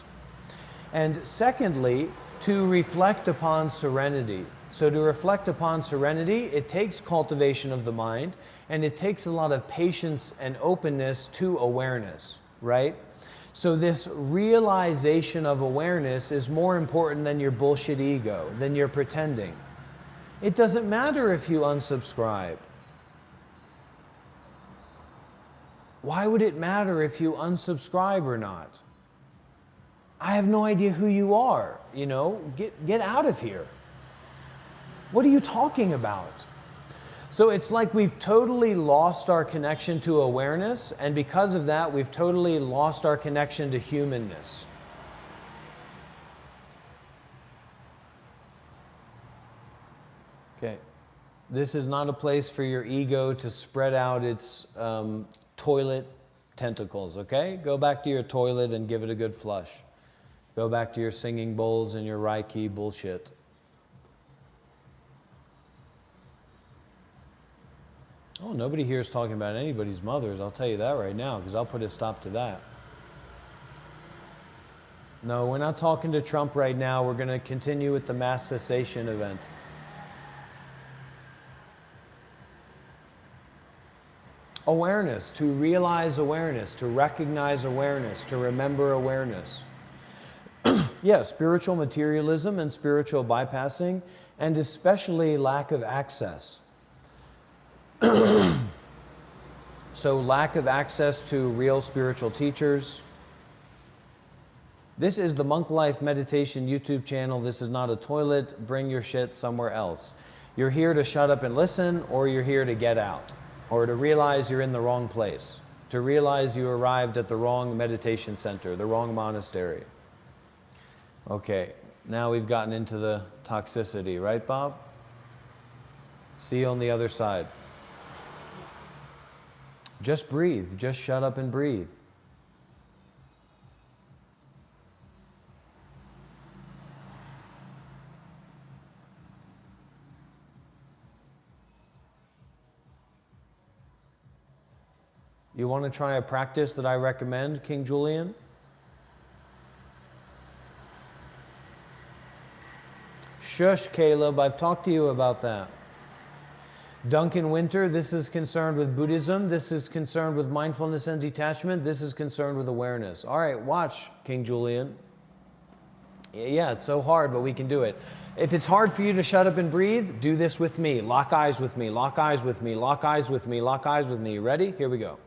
And secondly, to reflect upon serenity. So to reflect upon serenity, it takes cultivation of the mind, and it takes a lot of patience and openness to awareness, right? So this realization of awareness is more important than your bullshit ego, than your pretending. It doesn't matter if you unsubscribe. Why would it matter if you unsubscribe or not? I have no idea who you are, you know, get out of here. What are you talking about? So it's like we've totally lost our connection to awareness, and because of that, we've totally lost our connection to humanness. Okay, this is not a place for your ego to spread out its toilet tentacles, okay? Go back to your toilet and give it a good flush. Go back to your singing bowls and your Reiki bullshit. Oh, nobody here is talking about anybody's mothers, I'll tell you that right now, because I'll put a stop to that. No, we're not talking to Trump right now. We're going to continue with the mass cessation event. Awareness, to realize awareness, to recognize awareness, to remember awareness. Yeah, spiritual materialism and spiritual bypassing, and especially lack of access. So lack of access to real spiritual teachers. This is the Monk Life Meditation YouTube channel. This is not a toilet. Bring your shit somewhere else. You're here to shut up and listen, or you're here to get out, or to realize you're in the wrong place, to realize you arrived at the wrong meditation center, the wrong monastery. Okay, now we've gotten into the toxicity, right, Bob? See you on the other side. Just breathe. Just shut up and breathe. You want to try a practice that I recommend, King Julian? Shush, Caleb, I've talked to you about that. Duncan Winter, this is concerned with Buddhism. This is concerned with mindfulness and detachment. This is concerned with awareness. All right, watch, King Julian. Yeah, it's so hard, but we can do it. If it's hard for you to shut up and breathe, do this with me. Lock eyes with me, lock eyes with me, lock eyes with me, lock eyes with me. Ready? Here we go.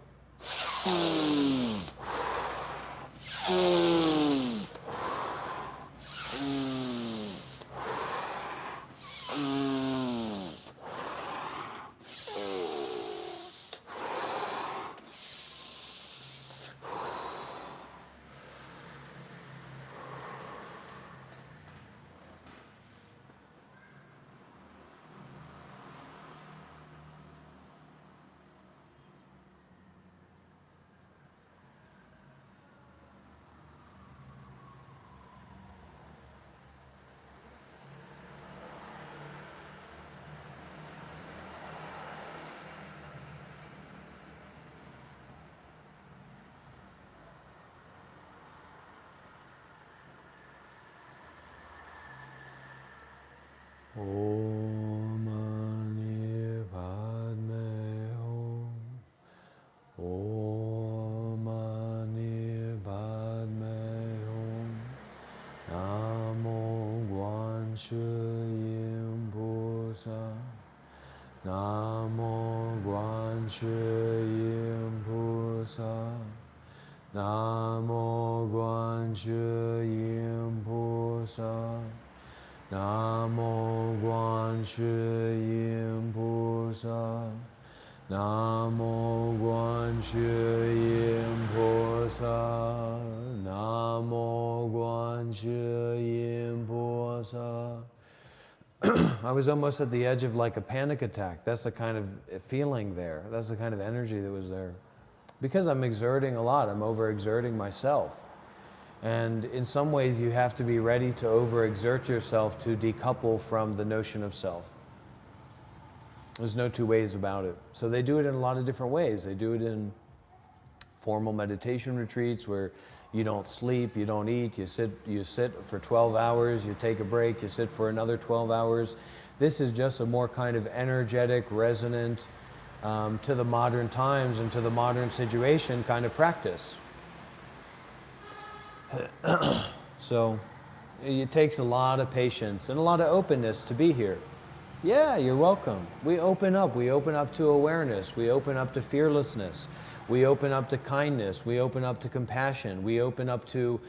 Om Mani Padme Hum. Om Mani Padme Hum. Namo Guan Shi Yin Pusa. Namo Guan Shi Yin Pusa. Namo Guan Shi Yin Pusa. Namo Guan Shi Yin Pusa. Namo Guan Shi Yin Pusa. Namo Guan Shi Yin Pusa. I was almost at the edge of like a panic attack. That's the kind of feeling there. That's the kind of energy that was there. Because I'm exerting a lot, I'm overexerting myself. And in some ways, you have to be ready to overexert yourself to decouple from the notion of self. There's no two ways about it. So they do it in a lot of different ways. They do it in formal meditation retreats where you don't sleep, you don't eat, you sit for 12 hours, you take a break, you sit for another 12 hours. This is just a more kind of energetic, resonant, to the modern times and to the modern situation kind of practice. So it takes a lot of patience and a lot of openness to be here. Yeah, you're welcome. We open up to awareness, we open up to fearlessness, we open up to kindness, we open up to compassion, we open up to,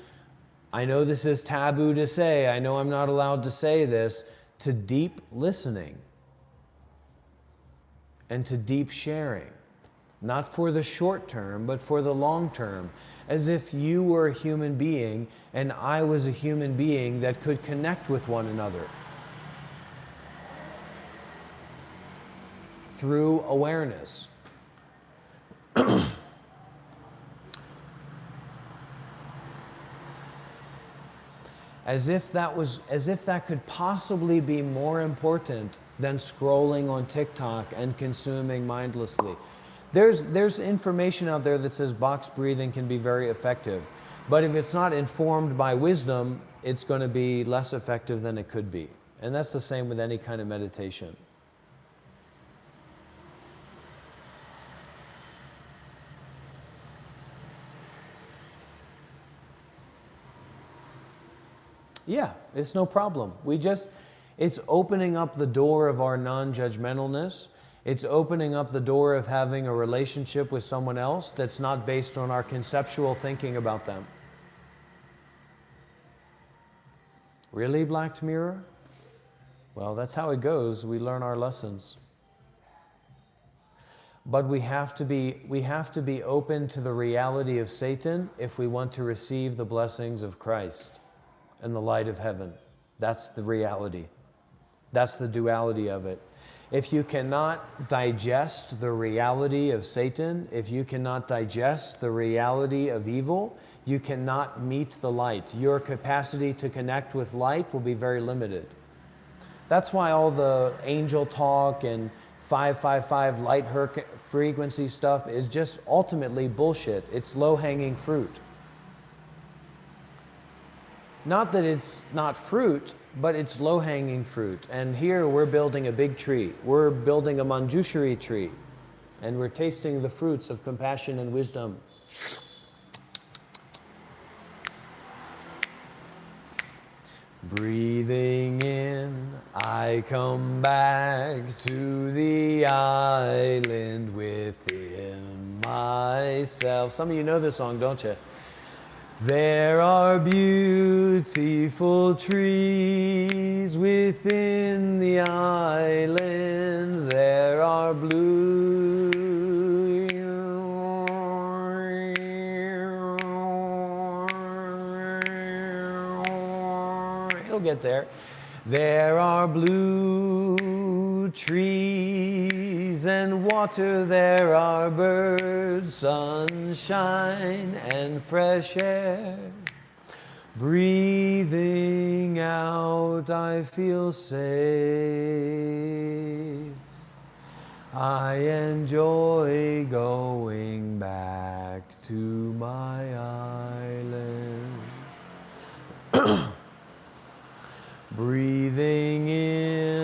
I know this is taboo to say, I know I'm not allowed to say this, to deep listening and to deep sharing. Not for the short term, but for the long term. As if you were a human being and I was a human being that could connect with one another through awareness. As if that could possibly be more important than scrolling on TikTok and consuming mindlessly. There's information out there that says box breathing can be very effective, but if it's not informed by wisdom, it's going to be less effective than it could be. And that's the same with any kind of meditation. Yeah, it's no problem. It's opening up the door of our non-judgmentalness. It's opening up the door of having a relationship with someone else that's not based on our conceptual thinking about them. Really, Black Mirror? Well, that's how it goes. We learn our lessons. But we have to be open to the reality of Satan if we want to receive the blessings of Christ and the light of heaven. That's the reality. That's the duality of it. If you cannot digest the reality of Satan, if you cannot digest the reality of evil, you cannot meet the light. Your capacity to connect with light will be very limited. That's why all the angel talk and 555 light frequency stuff is just ultimately bullshit. It's low-hanging fruit. Not that it's not fruit, but it's low-hanging fruit. And here we're building a big tree. We're building a manjushri tree. And we're tasting the fruits of compassion and wisdom. Breathing in, I come back to the island within myself. Some of you know this song, don't you? There are beautiful trees within the island. There are blue. It'll get there. There are blue trees and water, there are birds, sunshine and fresh air. Breathing out, I feel safe. I enjoy going back to my island. Breathing in,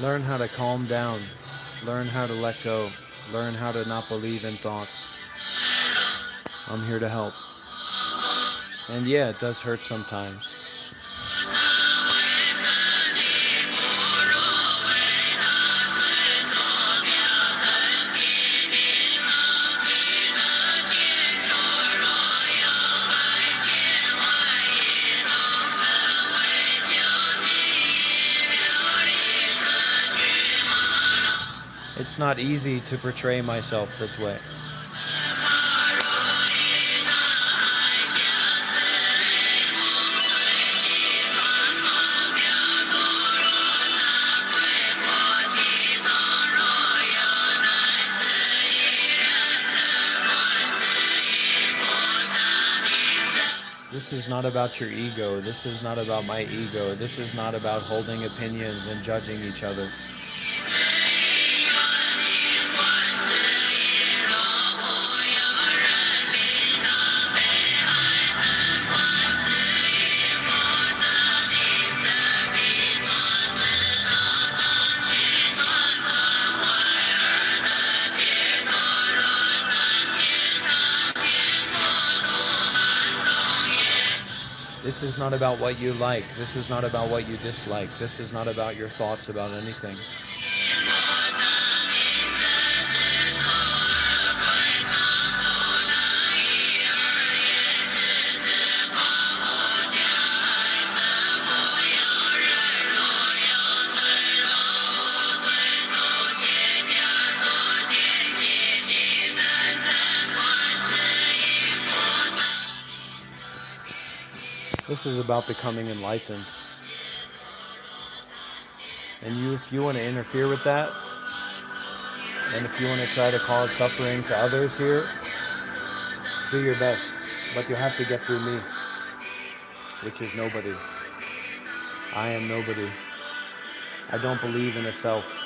Learn how to calm down. Learn how to let go. Learn how to not believe in thoughts. I'm here to help. And yeah, it does hurt sometimes. It's not easy to portray myself this way. This is not about your ego. This is not about my ego. This is not about holding opinions and judging each other. This is not about what you like. This is not about what you dislike. This is not about your thoughts about anything. This is about becoming enlightened. And if you want to interfere with that, and if you want to try to cause suffering to others here, do your best. But you'll have to get through me, which is nobody. I am nobody. I don't believe in a self.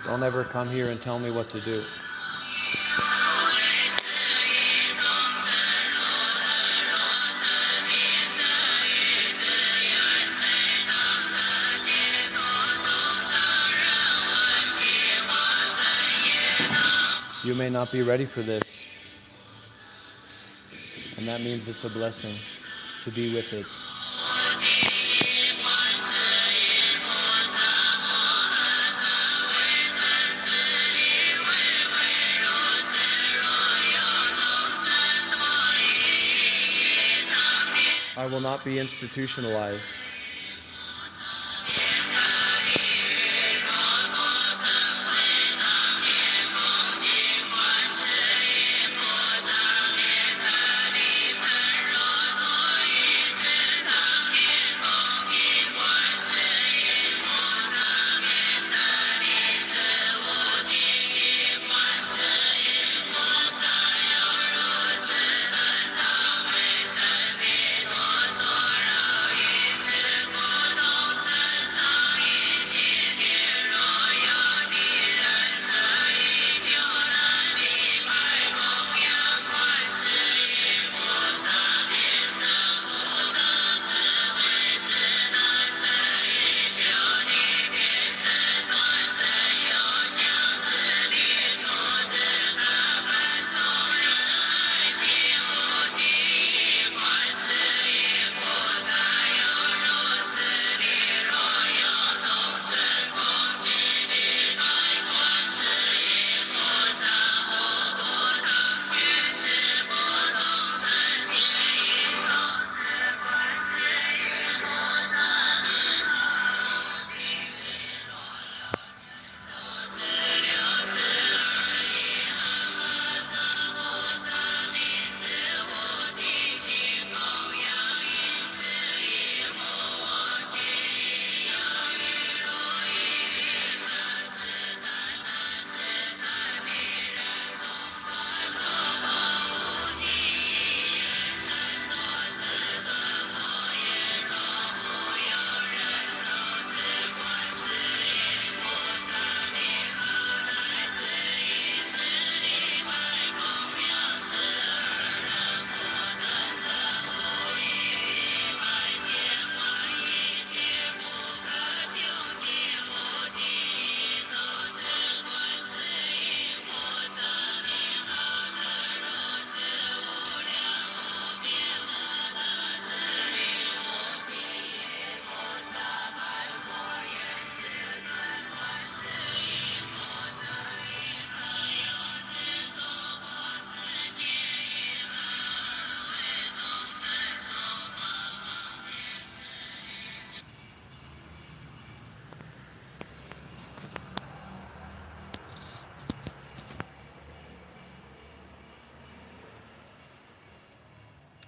Don't ever come here and tell me what to do. You may not be ready for this, and that means it's a blessing to be with it. I will not be institutionalized.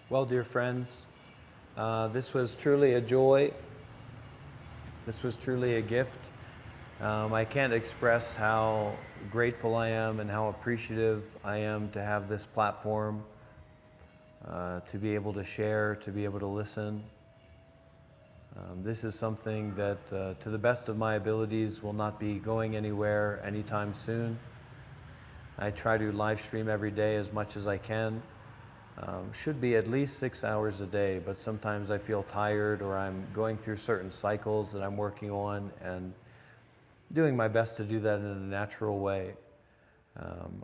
Well, dear friends, this was truly a joy. This was truly a gift. I can't express how grateful I am and how appreciative I am to have this platform, to be able to share, to be able to listen. This is something that, to the best of my abilities, will not be going anywhere anytime soon. I try to live stream every day as much as I can. Should be at least 6 hours a day, but sometimes I feel tired or I'm going through certain cycles that I'm working on and doing my best to do that in a natural way.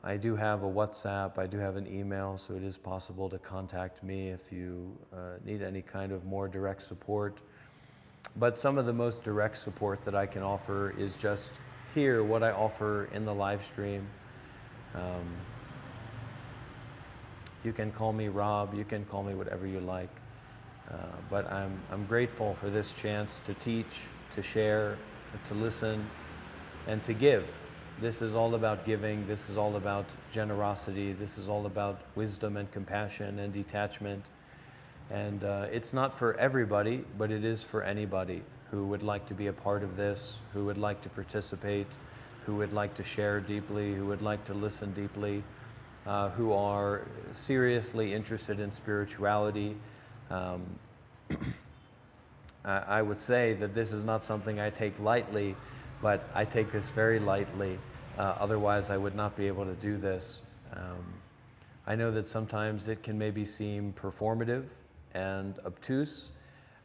I do have a WhatsApp, I do have an email, so it is possible to contact me if you need any kind of more direct support. But some of the most direct support that I can offer is just here, what I offer in the live stream. You can call me Rob, you can call me whatever you like. But I'm grateful for this chance to teach, to share, to listen, and to give. This is all about giving, this is all about generosity, this is all about wisdom and compassion and detachment. And it's not for everybody, but it is for anybody who would like to be a part of this, who would like to participate, who would like to share deeply, who would like to listen deeply, who are seriously interested in spirituality. Um, I would say that this is not something I take lightly, but I take this very lightly. Otherwise, I would not be able to do this. I know that sometimes it can maybe seem performative and obtuse,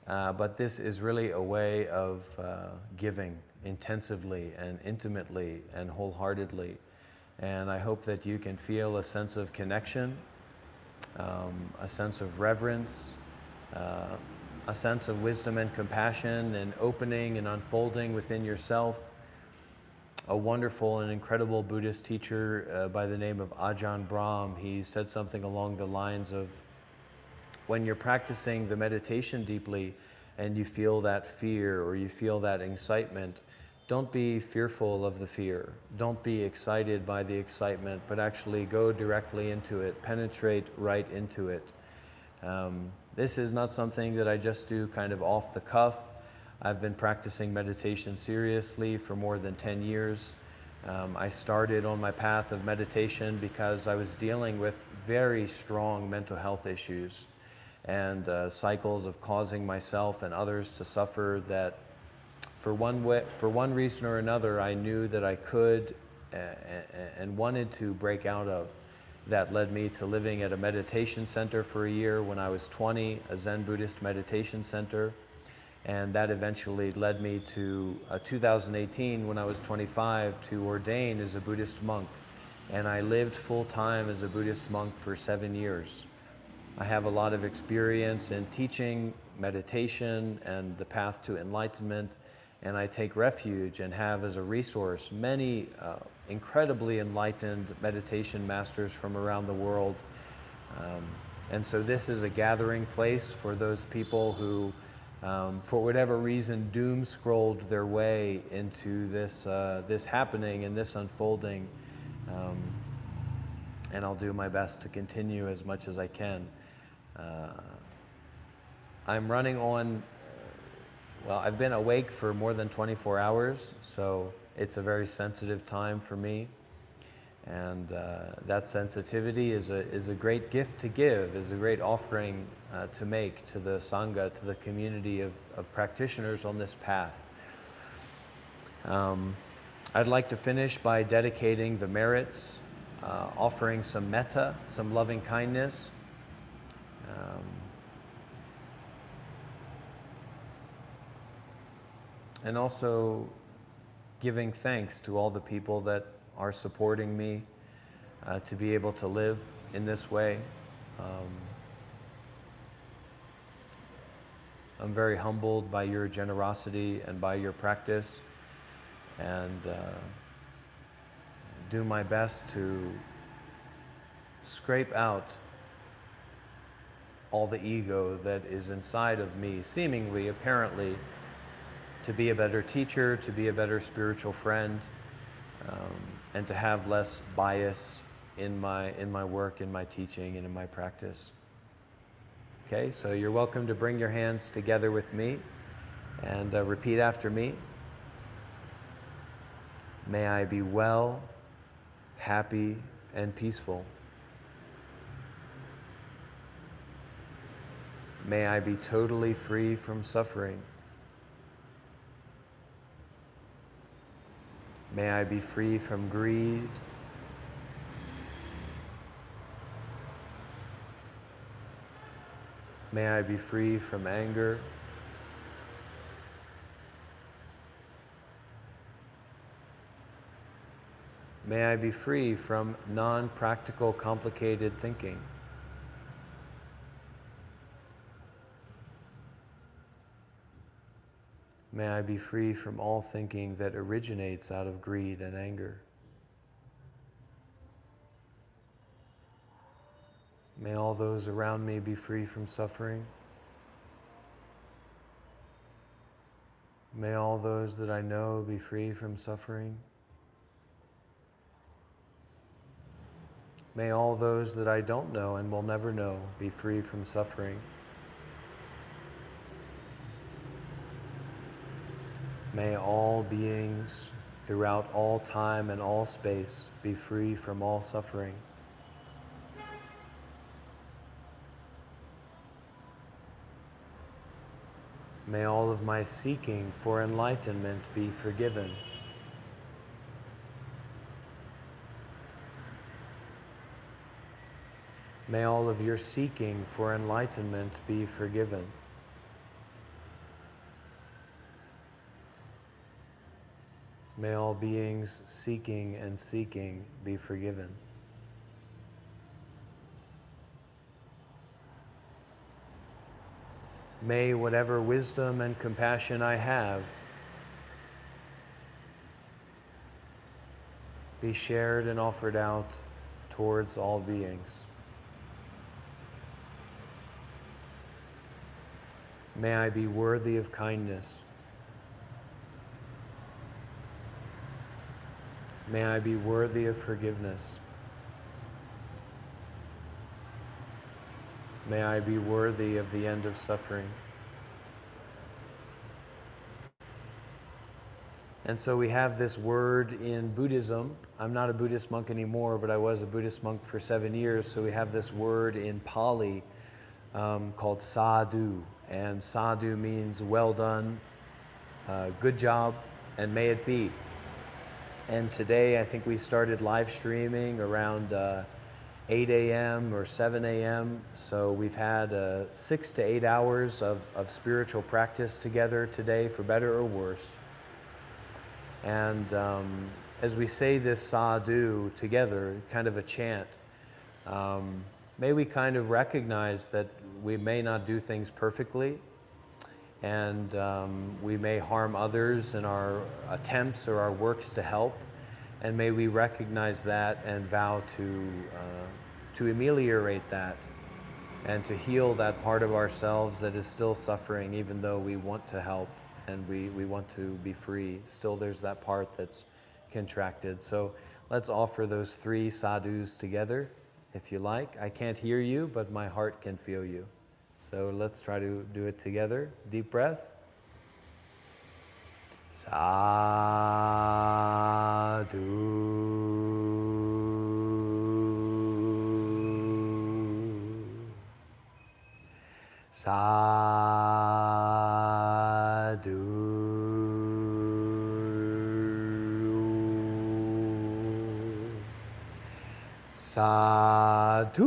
but this is really a way of giving intensively and intimately and wholeheartedly. And I hope that you can feel a sense of connection, a sense of reverence, a sense of wisdom and compassion and opening and unfolding within yourself. A wonderful and incredible Buddhist teacher by the name of Ajahn Brahm, he said something along the lines of, when you're practicing the meditation deeply and you feel that fear or you feel that excitement, don't be fearful of the fear. Don't be excited by the excitement, but actually go directly into it, penetrate right into it. This is not something that I just do kind of off the cuff. I've been practicing meditation seriously for more than 10 years. I started on my path of meditation because I was dealing with very strong mental health issues and cycles of causing myself and others to suffer that for one reason or another I knew that I could and wanted to break out of. That led me to living at a meditation center for a year when I was 20, a Zen Buddhist meditation center. And that eventually led me to 2018, when I was 25, to ordain as a Buddhist monk. And I lived full time as a Buddhist monk for 7 years. I have a lot of experience in teaching meditation and the path to enlightenment, and I take refuge and have as a resource many incredibly enlightened meditation masters from around the world. And so this is a gathering place for those people who, for whatever reason, doom scrolled their way into this happening and this unfolding. And I'll do my best to continue as much as I can. I'm running on, well, I've been awake for more than 24 hours, so it's a very sensitive time for me. And that sensitivity is a great gift to give, is a great offering to make to the Sangha, to the community of practitioners on this path. I'd like to finish by dedicating the merits, offering some metta, some loving kindness. And also giving thanks to all the people that are supporting me to be able to live in this way. I'm very humbled by your generosity and by your practice, and do my best to scrape out all the ego that is inside of me, seemingly, apparently, to be a better teacher, to be a better spiritual friend, and to have less bias in my work, in my teaching, and in my practice. Okay, so you're welcome to bring your hands together with me and repeat after me. May I be well, happy, and peaceful. May I be totally free from suffering. May I be free from greed. May I be free from anger. May I be free from non-practical, complicated thinking. May I be free from all thinking that originates out of greed and anger. May all those around me be free from suffering. May all those that I know be free from suffering. May all those that I don't know and will never know be free from suffering. May all beings throughout all time and all space be free from all suffering. May all of my seeking for enlightenment be forgiven. May all of your seeking for enlightenment be forgiven. May all beings seeking and seeking be forgiven. May whatever wisdom and compassion I have be shared and offered out towards all beings. May I be worthy of kindness. May I be worthy of forgiveness. May I be worthy of the end of suffering. And so we have this word in Buddhism. I'm not a Buddhist monk anymore, but I was a Buddhist monk for 7 years. So we have this word in Pali called sadhu. And sadhu means well done, good job, and may it be. And today I think we started live streaming around 8 a.m. or 7 a.m. So we've had 6 to 8 hours of spiritual practice together today, for better or worse. And as we say this sadhu together, kind of a chant, may we kind of recognize that we may not do things perfectly, and we may harm others in our attempts or our works to help, and may we recognize that and vow to ameliorate that and to heal that part of ourselves that is still suffering, even though we want to help and we want to be free. Still there's that part that's contracted. So let's offer those 3 sadhus together, if you like. I can't hear you, but my heart can feel you. So let's try to do it together. Deep breath. Sadhu. Sadhu. Sadhu.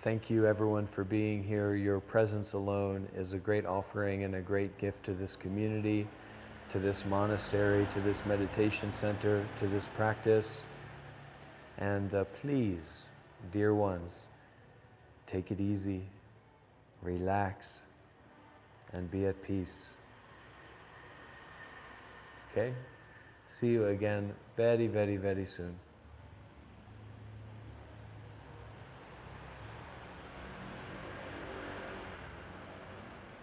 Thank you, everyone, for being here. Your presence alone is a great offering and a great gift to this community, to this monastery, to this meditation center, to this practice. And please, dear ones, take it easy, relax, and be at peace. Okay? See you again very, very, very soon.